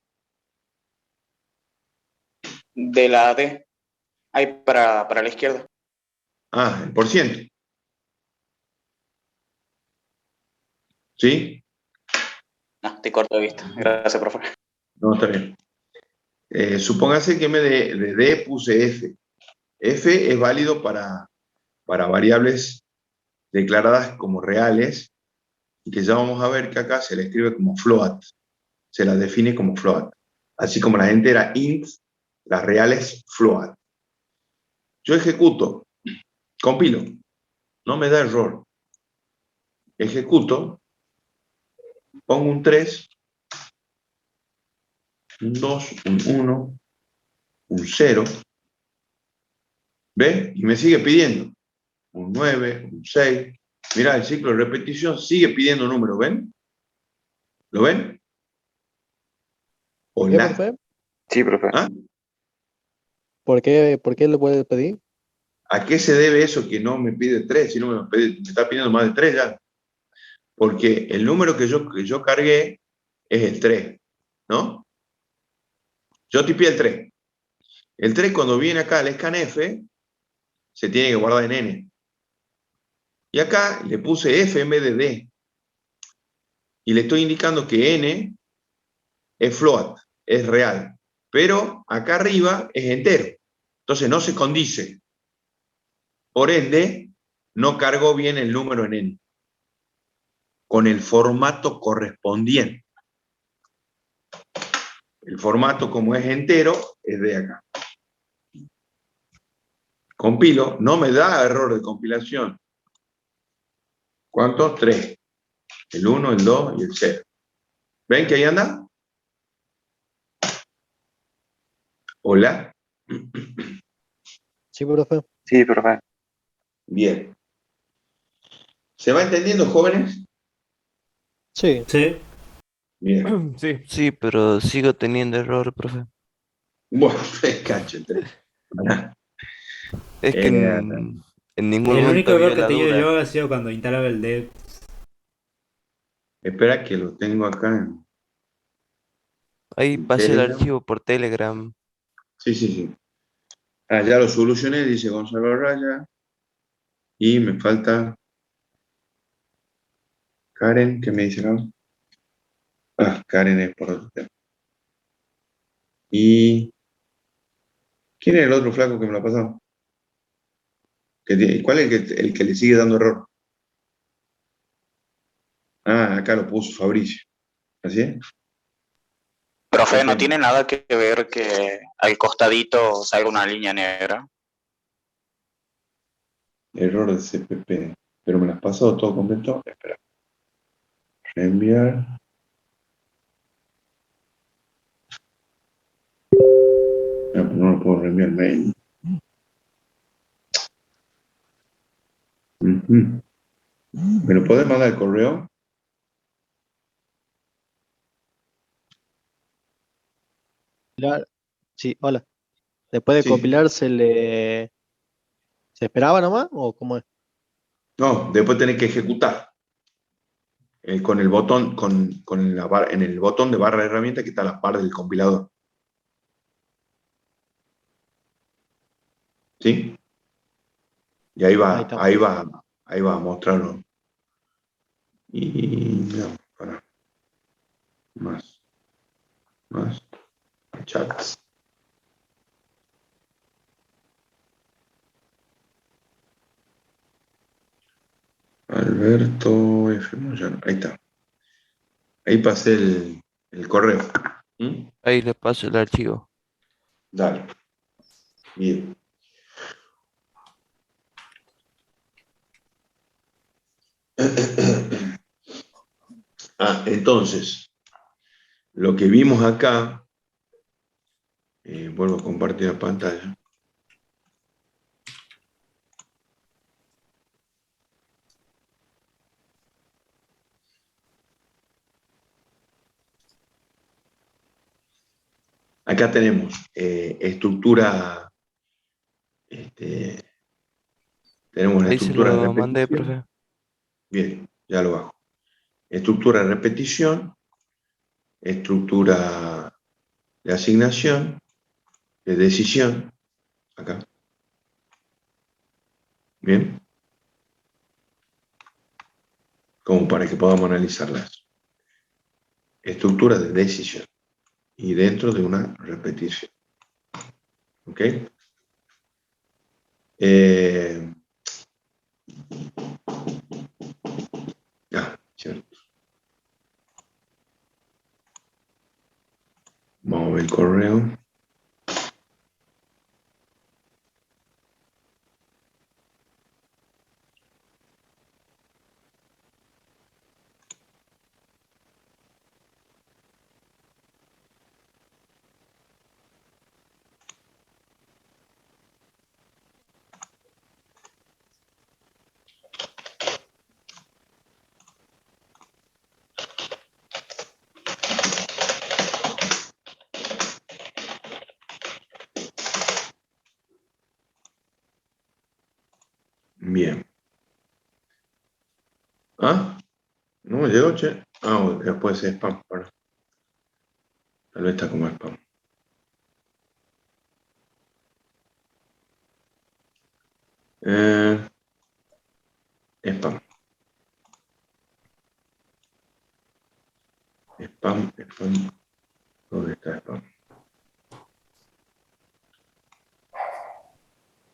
De la D. Ahí para la izquierda. Ah, el %. ¿Sí? No, estoy corto de vista. Gracias, profe. No, está bien. Supóngase que de D puse F. F es válido para variables declaradas como reales, y que ya vamos a ver que acá se le escribe como float. Se las define como float. Así como la entera int, las reales float. Yo ejecuto, compilo, no me da error. Ejecuto, pongo un 3, un 2, un 1, un 0. ¿Ve? Y me sigue pidiendo un 9, un 6. Mirá, el ciclo de repetición sigue pidiendo números, ¿ven? ¿Lo ven? ¿Por qué, Hola. profe? Sí, profe. ¿Ah? ¿Por qué lo puede pedir? ¿A qué se debe eso que no me pide 3, sino me está pidiendo más de 3 ya? Porque el número que yo cargué es el 3, ¿no? Yo tipié el 3. El 3 cuando viene acá al scanf se tiene que guardar en N. Y acá le puse F en vez de D. Y le estoy indicando que N es float, es real. Pero acá arriba es entero. Entonces no se condice. Por ende, no cargó bien el número en N. Con el formato correspondiente. El formato, como es entero, es de acá. Compilo, no me da error de compilación. ¿Cuántos? 3. El 1, el 2 y el 0. ¿Ven que ahí anda? Hola. Sí, profe. Sí, profe. Bien. ¿Se va entendiendo, jóvenes? Sí. Sí. Bien. Sí. Sí, pero sigo teniendo error, profe. Bueno, cacho, el 3. Es que en ningún El único momento error vio que he la tenido yo duda. ha sido cuando instalaba el dev. Espera que lo tengo acá Ahí en pasé el Telegram. archivo por Telegram. Sí, sí, sí. Ah, ya lo solucioné, dice Gonzalo Raya. Y me falta Karen, ¿qué me dice acá? Ah, Karen es por otro tema. ¿Y quién es el otro flaco que me lo ha pasado? ¿Cuál es el que le sigue dando error? Ah, acá lo puso Fabricio. ¿Así es? Profe, ¿no Ok. tiene nada que ver que al costadito salga una línea negra? Error de CPP. Pero me lo has pasado todo completo. Espera. Reenviar. No, no lo puedo reenviar mail. Ujú. ¿Me lo podés mandar al correo? Compilar- Sí, hola. Después de Sí. compilar, ¿se esperaba nomás? ¿O cómo es? No, después tenés que ejecutar. Con el botón, en el botón de barra de herramienta que está a la par del compilador. ¿Sí? Y ahí Ahí va, está. ahí va, ahí va a mostrarlo. Y no, para más. más chats. Alberto F. Moyano. Ahí está. Ahí pasé el correo. ¿Mm? Ahí le paso el archivo. Dale. Bien. Entonces, lo que vimos acá, vuelvo a compartir la pantalla. Acá tenemos estructura, tenemos la Ahí se estructura de lo mandé, repetición. profe. Bien, ya lo bajo. Estructura de repetición, estructura de asignación, de decisión, acá. Bien. Como para que podamos analizarlas. Estructura de decisión y dentro de una repetición. ¿Ok? Cierto. Vamos a ver el correo. Bien. ¿Ah? ¿No me llegó, che? Bueno, puede ser spam. Bueno, tal vez está como spam. Spam. Spam. ¿Dónde está spam?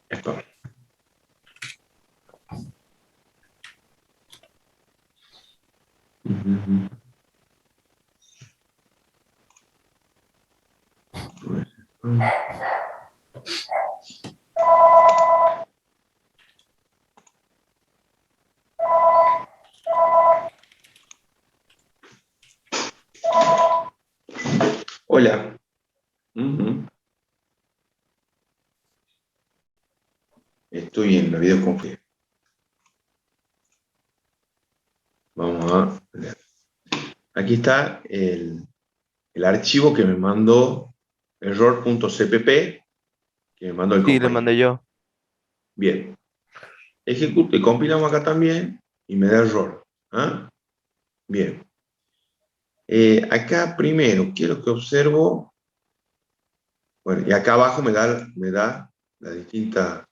Spam. Ujú. Pues, spam. Hola. Ujú. Estoy en la videoconferencia. Vamos a ver. Aquí está el archivo que me mandó error.cpp, que me mandó el Sí, le compañero. mandé yo. Bien. Ejecuto y compilamos acá también y me da error. ¿Ah? Bien. Acá primero quiero que observo, bueno, y acá abajo me da las distintas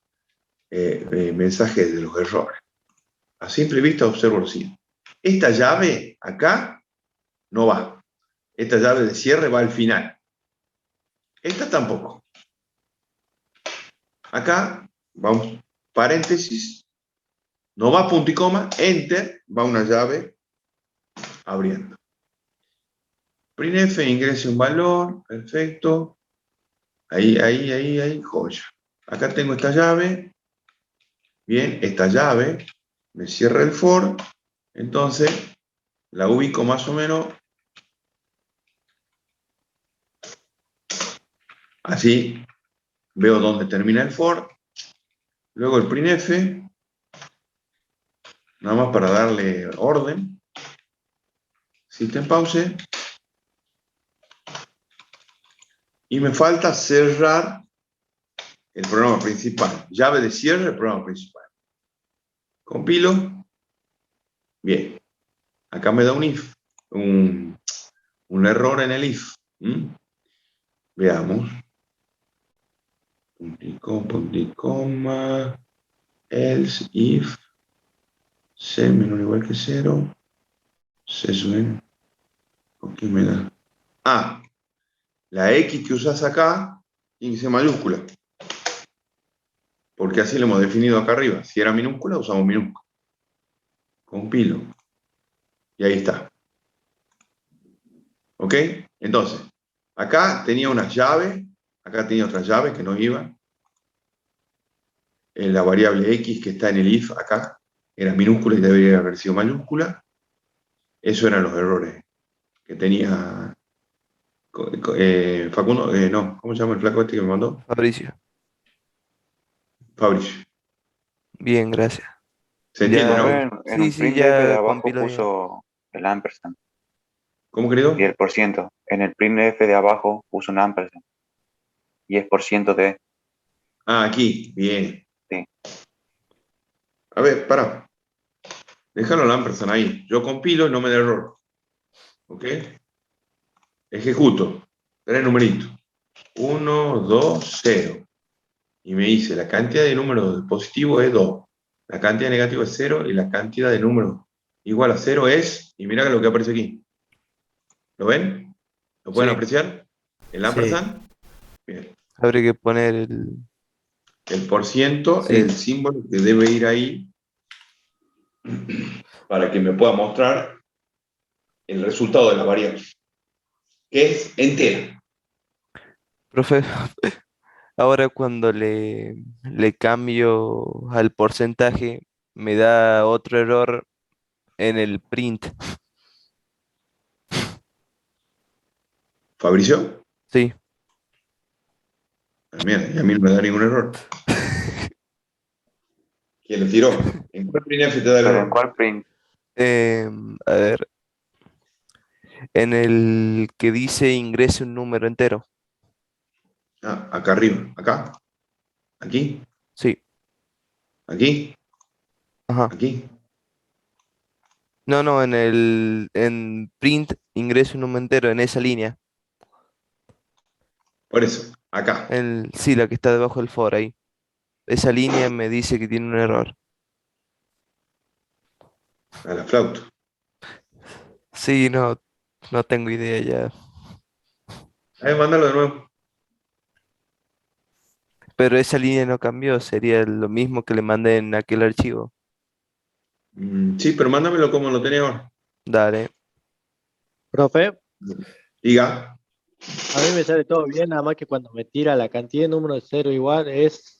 mensajes de los errores. A simple vista observo lo siguiente. Esta llave acá no va. Esta llave de cierre va al final. Esta tampoco. Acá, vamos, paréntesis, no va punto y coma, enter, va una llave abriendo. Printf, ingrese un valor, perfecto. Ahí, joya. Acá tengo esta llave. Bien, esta llave me cierra el for, entonces la ubico más o menos así. Veo dónde termina el for. Luego el printf, nada más para darle orden. System pause. Y me falta cerrar el programa principal. Llave de cierre del programa principal. Compilo. Bien. Acá me da un if. Un error en el if. Veamos. Punto y coma. Else if. C menor o igual que 0. C sub n. ¿Por qué me da? la X que usas acá tiene que ser mayúscula. Porque así lo hemos definido acá arriba. Si era minúscula, usamos minúscula. Compilo. Y ahí está. ¿Ok? Entonces, acá tenía unas llaves, acá tenía otras llaves que no iban. La variable X que está en el if acá era minúscula y debería haber sido mayúscula. Esos eran los errores que tenía Facundo, no, ¿cómo se llama el flaco este que me mandó? Fabricio. Fabricio. Bien, gracias. ¿Se entiende, Ya, Profe, no? en sí, un sí, printf de ya abajo compilo bien. puso el ampersand ¿Cómo, querido? y el por ciento. En el printf de abajo puso un ampersand y es por ciento de. Ah, aquí, bien. Sí. A ver, para. Déjalo al ampersand ahí. Yo compilo y no me da error. ¿Ok? Ejecuto. Tres numeritos. 1, 2, 0. Y me dice, la cantidad de números positivos es 2. La cantidad de negativos es 0 y la cantidad de números igual a 0 es, y mirá lo que aparece aquí. ¿Lo ven? ¿Lo pueden Sí, apreciar? El sí. ampersand. Bien. Habría que poner el... El por ciento Sí. es el símbolo que debe ir ahí para que me pueda mostrar el resultado de la variable, que es entera. Profe, ahora cuando le cambio al porcentaje, me da otro error en el print. ¿Fabricio? Sí. Ah, mira, y a mí no me da ningún error. ¿Quién lo tiró? ¿En cuál printf te da el Pero ¿en error? cuál print? A ver, en el que dice ingrese un número entero. Ah, acá arriba. ¿Acá? ¿Aquí? Sí, ¿Aquí? ajá. ¿Aquí? No, no, en print ingrese un número entero en esa línea. Por eso, acá. Sí, la que está debajo del for ahí. Esa línea me dice que tiene un error. A la flauta. Sí, no, no tengo idea ya. A ver, mándalo de nuevo. Pero esa línea no cambió, sería lo mismo que le mandé en aquel archivo. Sí, pero mándamelo como lo tenía ahora. Dale. Profe, Diga. a mí me sale todo bien, nada más que cuando me tira la cantidad de números de cero igual es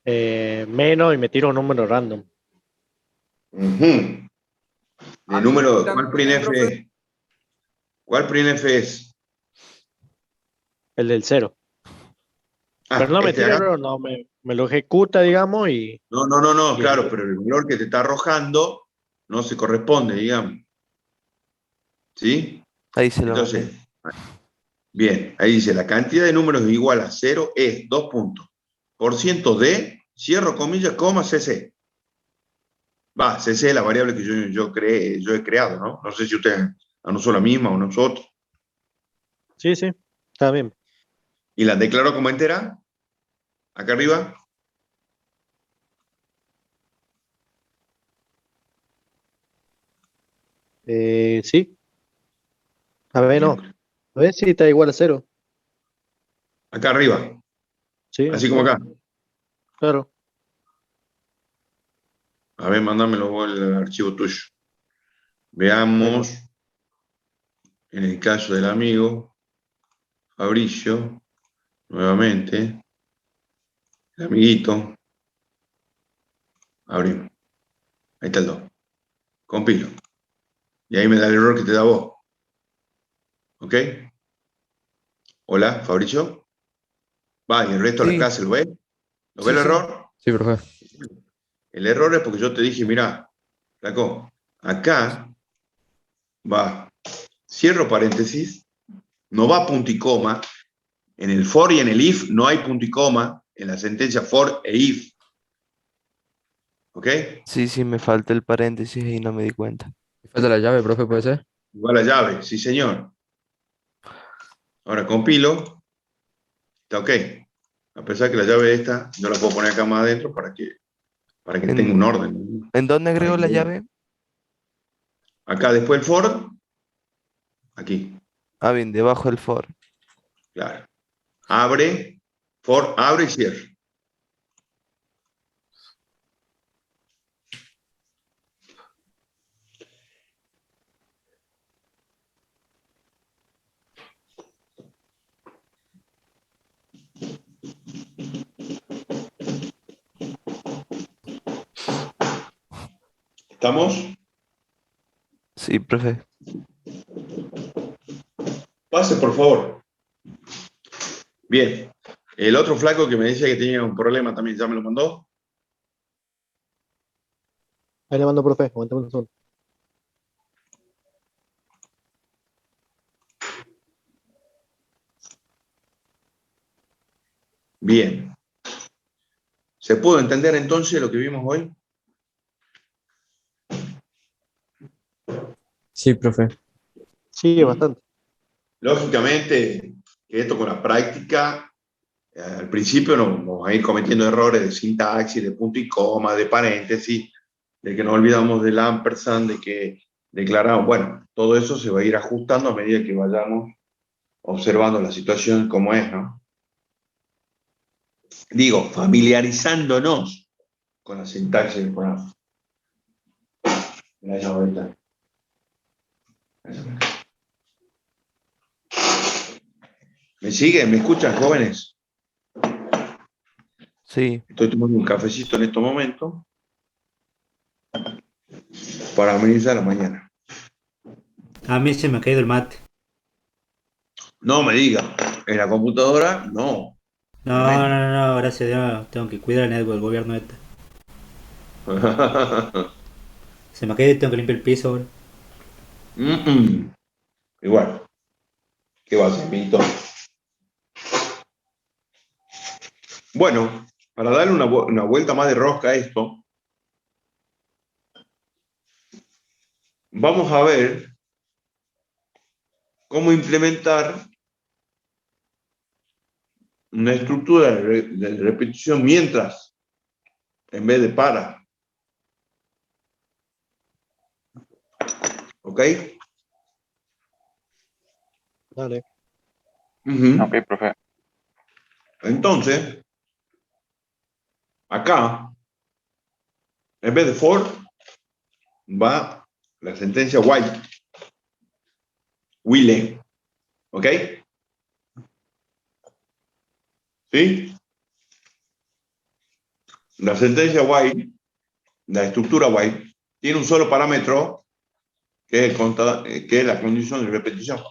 menos y me tira un número random. Ujú. A De mí número, ¿cuál también, printf profe. es? ¿Cuál printf es? El del cero. Pero Ah, no me este de tira acá. error, no, me lo ejecuta, digamos, No, y claro, pero el valor que te está arrojando no se corresponde, digamos. ¿Sí? Ahí se lo mandé. Entonces, bien, ahí dice, la cantidad de números igual a 0 es 2 puntos. Por ciento de, cierro comillas, coma, cc. Va, cc es la variable que yo he creado, ¿no? No sé si ustedes han usado la misma o nosotros. sí, sí, está bien. Y la declaro como entera, acá arriba. Sí, a ver, no. Miércoles. A ver si está igual a cero. Acá arriba, Sí, así como acá. claro. A ver, mándamelo vos el archivo tuyo. Bueno, Veamos, en el caso del amigo Fabricio, nuevamente, el amiguito, abrimos. Ahí está el 2. Compilo. Y ahí me da el error que te da vos. ¿Ok? Hola, Fabricio. Va, y el resto de la Sí, clase, ¿lo ves? ¿Lo ve sí, el sí. error? Sí, profe. El error es porque yo te dije, mira, flaco, acá va, cierro paréntesis, no va punto y coma. En el for y en el if no hay punto y coma, en la sentencia for e if. ¿Ok? Sí, sí, me falta el paréntesis y no me di cuenta. Falta la llave, profe, ¿puede ser? Igual la llave, sí señor. Ahora compilo, está ok. A pesar que la llave esta, yo la puedo poner acá más adentro para que tenga un ¿En, orden. ¿En dónde Para agrego que, la llave? acá después el for, aquí. Ah, bien, debajo del for. Claro. Abre, for, abre y cierra. ¿Estamos? Sí, profe. Pase, por favor. Bien. El otro flaco que me decía que tenía un problema también, ¿ya me lo mandó? Ahí le mando, profe. Aguantame un segundo. Bien. ¿Se pudo entender entonces lo que vimos hoy? Sí, profe. Sí, bastante. Lógicamente, que esto con la práctica, al principio nos vamos a ir cometiendo errores de sintaxis, de punto y coma, de paréntesis, de que no olvidamos del ampersand, de que declaramos, bueno, todo eso se va a ir ajustando a medida que vayamos observando la situación como es, ¿no? Digo, familiarizándonos con la sintaxis del programa. Mira, ahorita. ¿Me siguen? ¿Me escuchan, jóvenes? Sí. Estoy tomando un cafecito en estos momentos para amenizar la mañana. A mí se me ha caído el mate. No me diga, en la computadora, no. No, no, no, no, gracias a Dios. Tengo que cuidar el network del gobierno este. Se me ha caído y tengo que limpiar el piso ahora. Igual, ¿qué va a hacer, Pinto? Bueno, para darle una vuelta más de rosca a esto, vamos a ver cómo implementar una estructura de repetición mientras, en vez de para. ¿Ok? Dale. Ok, profe. Entonces, acá, en vez de for, va la sentencia while. While. ¿Ok? ¿Sí? La sentencia while, la estructura while, tiene un solo parámetro que es la condición de repetición.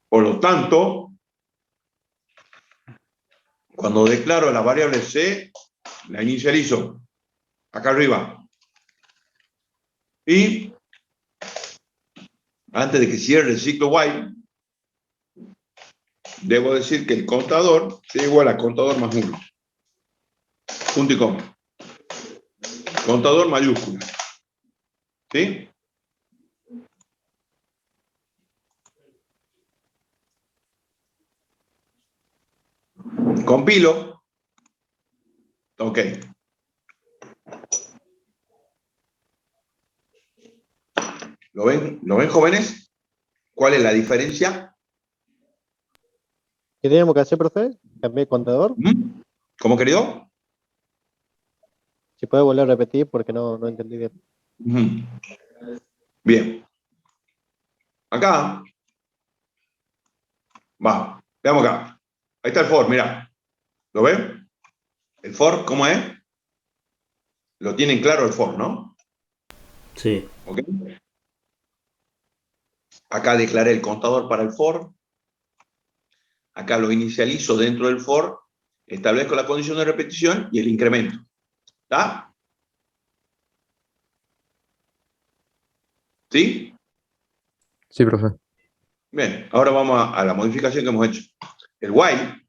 Por lo tanto, cuando declaro la variable C, la inicializo acá arriba. Y antes de que cierre el ciclo while, debo decir que el contador es igual a contador más 1. Punto y coma. Contador mayúscula. ¿Sí? Compilo. Ok. ¿Lo ven? ¿Lo ven, jóvenes? ¿Cuál es la diferencia? ¿Qué teníamos que hacer, profe? Cambié el contador. ¿Cómo, querido? Si puede volver a repetir porque no entendí bien. Bien. Acá. Va. Veamos acá. Ahí está el for, mirá. ¿Lo ven? ¿El for cómo es? Lo tienen claro el for, ¿no? Sí. ¿Ok? Acá declaré el contador para el for. Acá lo inicializo dentro del for. Establezco la condición de repetición y el incremento. ¿Está? ¿Sí? Sí, profe. Bien, ahora vamos a la modificación que hemos hecho. El while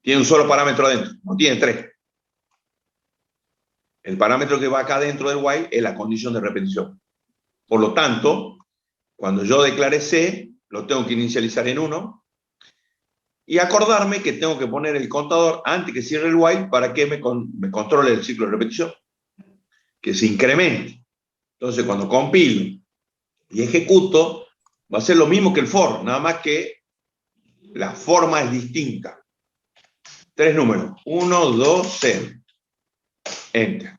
tiene un solo parámetro adentro, no tiene 3. El parámetro que va acá dentro del while es la condición de repetición. Por lo tanto, cuando yo declare C, lo tengo que inicializar en 1 y acordarme que tengo que poner el contador antes que cierre el while para que me controle el ciclo de repetición, que se incremente. Entonces, cuando compilo y ejecuto, Va a ser lo mismo que el for, nada más que la forma es distinta. 3 números. 1, 2, 0. Enter.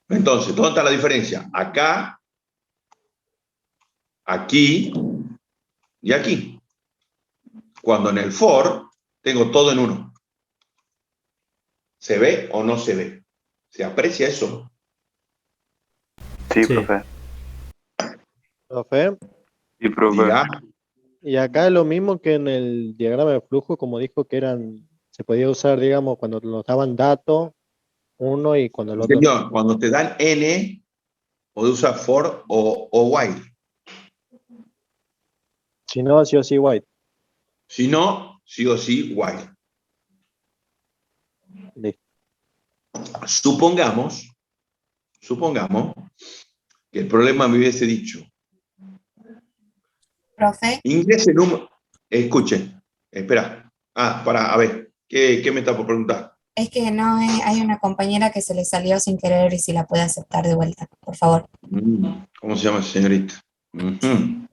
Entonces, ¿dónde está la diferencia? Acá, aquí y aquí. Cuando en el for tengo todo en 1. ¿Se ve o no se ve? ¿Se aprecia eso? Sí, Sí. profe. Profe, Sí, profe. Diga. y acá es lo mismo que en el diagrama de flujo, como dijo que se podía usar, digamos, cuando nos daban datos, uno y cuando el otro no. Señor, cuando te dan n, puedes usar for o while. Si no, sí o sí, white. Si no, sí o sí, while. Listo. Supongamos que el problema me hubiese dicho, Profe, ingrese el número, escuchen, espera, a ver, ¿qué me está por preguntar? es que no hay una compañera que se le salió sin querer y si la puede aceptar de vuelta, por favor. ¿Cómo se llama esa señorita? Ujú.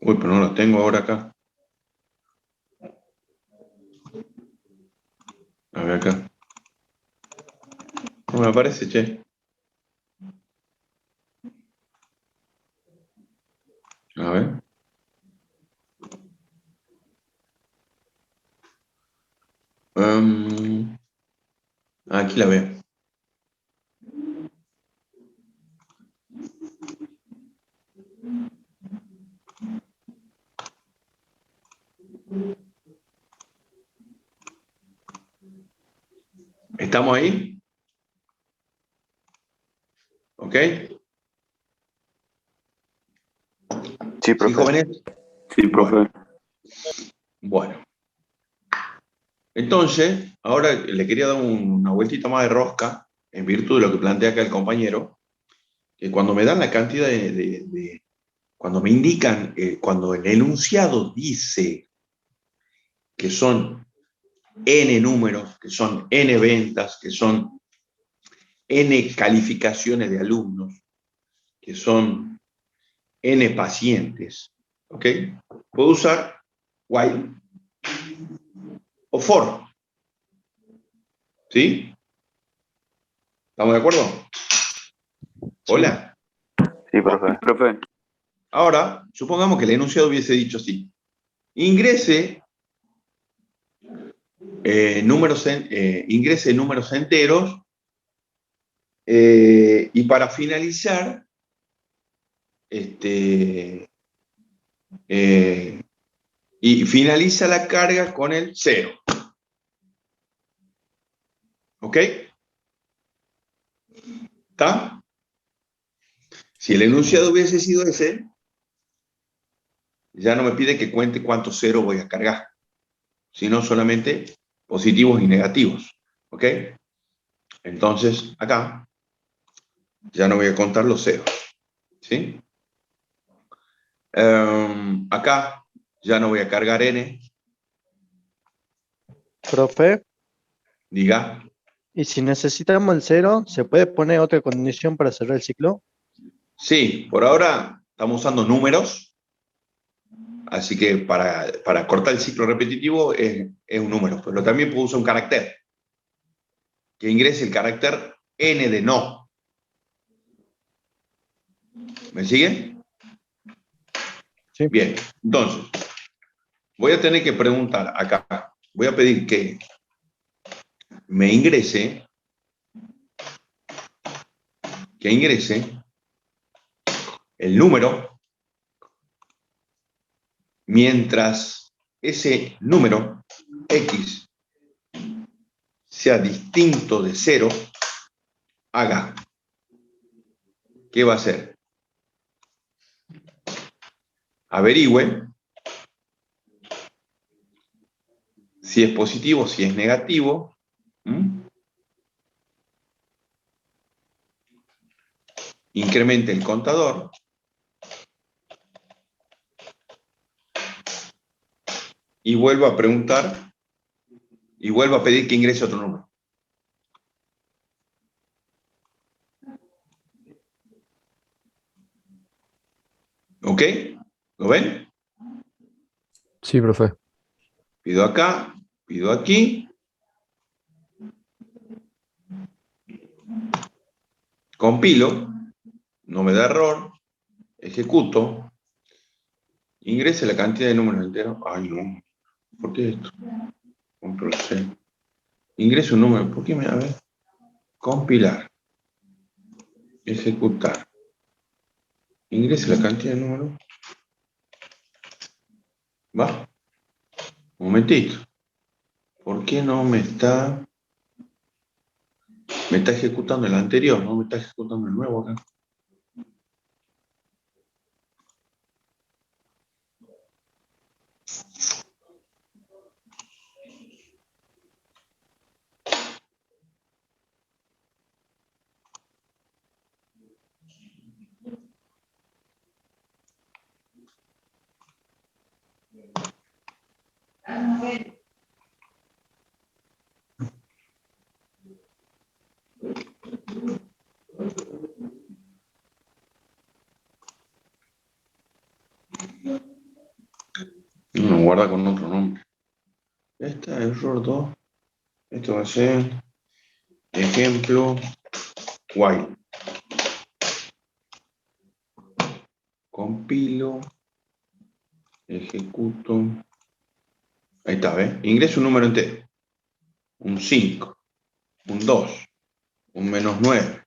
Uy, pero no la tengo ahora acá. A ver acá. No me aparece, che. A ver. Aquí la veo. ¿Estamos ahí? ¿Ok? Sí, ¿Sí, profe. jóvenes? Sí, profe. Bueno. Entonces, ahora le quería dar una vueltita más de rosca, en virtud de lo que plantea acá el compañero, que cuando me dan la cantidad cuando me indican, cuando el enunciado dice que son n números, que son n ventas, que son n calificaciones de alumnos, que son n pacientes, ¿ok? Puedo usar while o for, ¿sí? ¿Estamos de acuerdo? Hola. Sí, profe. Profe. Ahora, supongamos que el enunciado hubiese dicho así. Ingrese números enteros y para finalizar, y finaliza la carga con el 0. ¿Ok? ¿Está? Si el enunciado hubiese sido ese, ya no me pide que cuente cuántos ceros voy a cargar, sino solamente positivos y negativos. ¿Ok? Entonces, acá ya no voy a contar los ceros. ¿Sí? Acá ya no voy a cargar n. Profe, Diga. y si necesitamos el 0, ¿se puede poner otra condición para cerrar el ciclo? Sí, por ahora estamos usando números, así que para cortar el ciclo repetitivo es un número, pero también puedo usar un carácter, que ingrese el carácter n de no. ¿Me siguen? Sí. Bien, entonces, voy a tener que preguntar acá, voy a pedir que me ingrese, el número, mientras ese número, x, sea distinto de 0, haga. ¿Qué va a hacer? Averigüe si es positivo, si es negativo. Incremente el contador. Y vuelvo a preguntar y vuelvo a pedir que ingrese otro número. ¿Ok? ¿Lo ven? Sí, profe. Pido acá, pido aquí. Compilo, no me da error. Ejecuto. Ingrese la cantidad de números enteros. Ay, no. ¿Por qué esto? Control C. Ingreso un número. ¿Por qué me da? A ver. Compilar. Ejecutar. Ingrese la cantidad de números. Va. Un momentito. ¿Por qué no me está ejecutando el anterior? No me está ejecutando el nuevo acá. No, guarda con otro nombre. Esta, error 2. Esto va a ser ejemplo while. Compilo. Ejecuto. Ahí está, ¿ves? Ingreso un número entero. Un 5, un 2, un -9,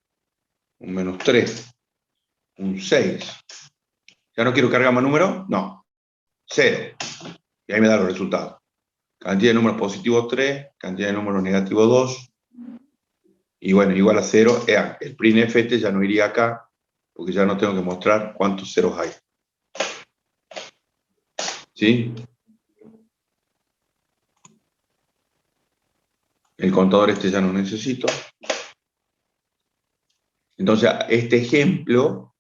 un -3, un 6. ¿Ya no quiero cargar más números? No. 0. Y ahí me da los resultados. Cantidad de números positivos 3, cantidad de números negativos 2. Y bueno, igual a 0. El printf este ya no iría acá, porque ya no tengo que mostrar cuántos ceros hay. ¿Sí? El contador este ya no necesito. Entonces, este ejemplo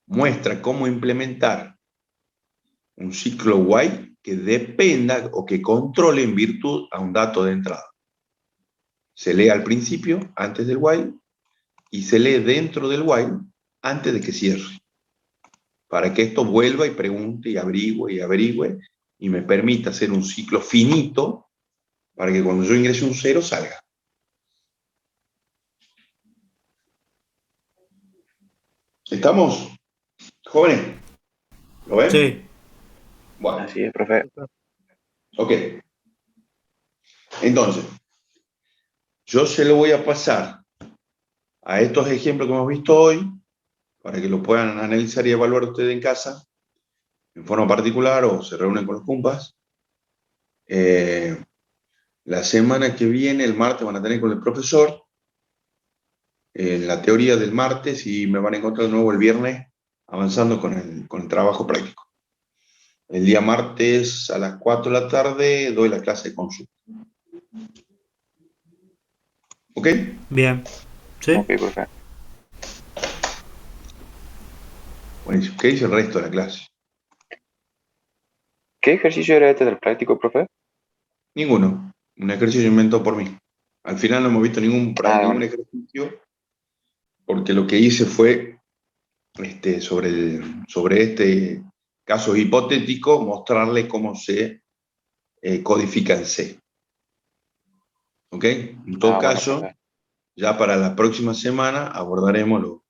muestra cómo implementar un ciclo while que dependa o que controle en virtud a un dato de entrada. Se lee al principio, antes del while, y se lee dentro del while, antes de que cierre. Para que esto vuelva y pregunte y averigüe, y me permita hacer un ciclo finito para que cuando yo ingrese un 0 salga. ¿Estamos, jóvenes? ¿Lo ven? Sí. Bueno, Así es, profe. ok. Entonces, yo se lo voy a pasar a estos ejemplos que hemos visto hoy, para que lo puedan analizar y evaluar ustedes en casa, en forma particular, o se reúnen con los compas. La semana que viene, el martes, van a tener con el profesor la teoría del martes y me van a encontrar de nuevo el viernes avanzando con el trabajo práctico. El día martes a las 4 de la tarde doy la clase de consulta. ¿Ok? Bien. ¿Sí? Ok, profe. Buenísimo. ¿Qué dice el resto de la clase? ¿Qué ejercicio era este del práctico, profe? Ninguno. Un ejercicio inventado por mí. Al final no hemos visto ningún Bueno. ejercicio, porque lo que hice fue sobre este caso hipotético mostrarle cómo se codifica en C. ¿Ok? En todo Bueno, caso, profe. ya para la próxima semana abordaremos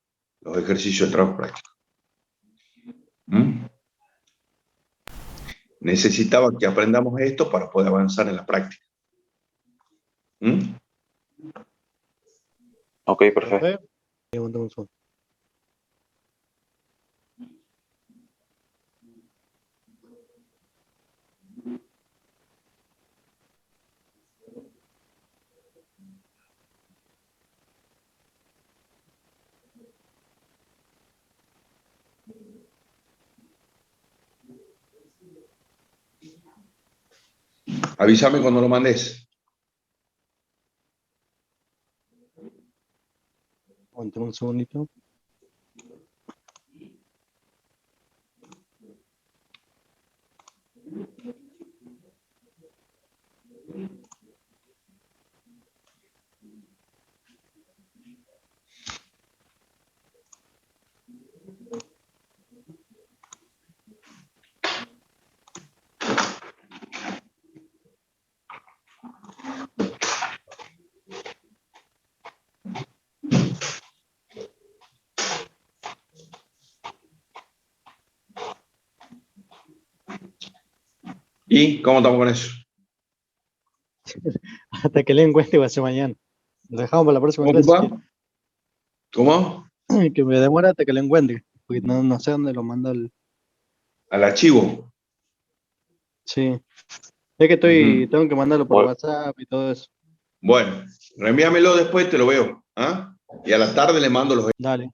los ejercicios de trabajo práctico. ¿Mm? Necesitaba que aprendamos esto para poder avanzar en la práctica. ¿Mm? Ok, profe. Profe, pregunta un segundo. Avísame cuando lo mandes. Aguanta un segundito. ¿Y cómo estamos con eso? Hasta que le encuentre va a ser mañana. Lo dejamos para la próxima ¿Cómo, clase. papá? ¿Cómo? Que me demora hasta que lo encuentre. Porque no sé dónde lo manda el. Al archivo. Sí. Es que tengo que mandarlo por Bueno. WhatsApp y todo eso. Bueno, reenvíamelo después, te lo veo. ¿Ah? Y a la tarde le mando los. Dale.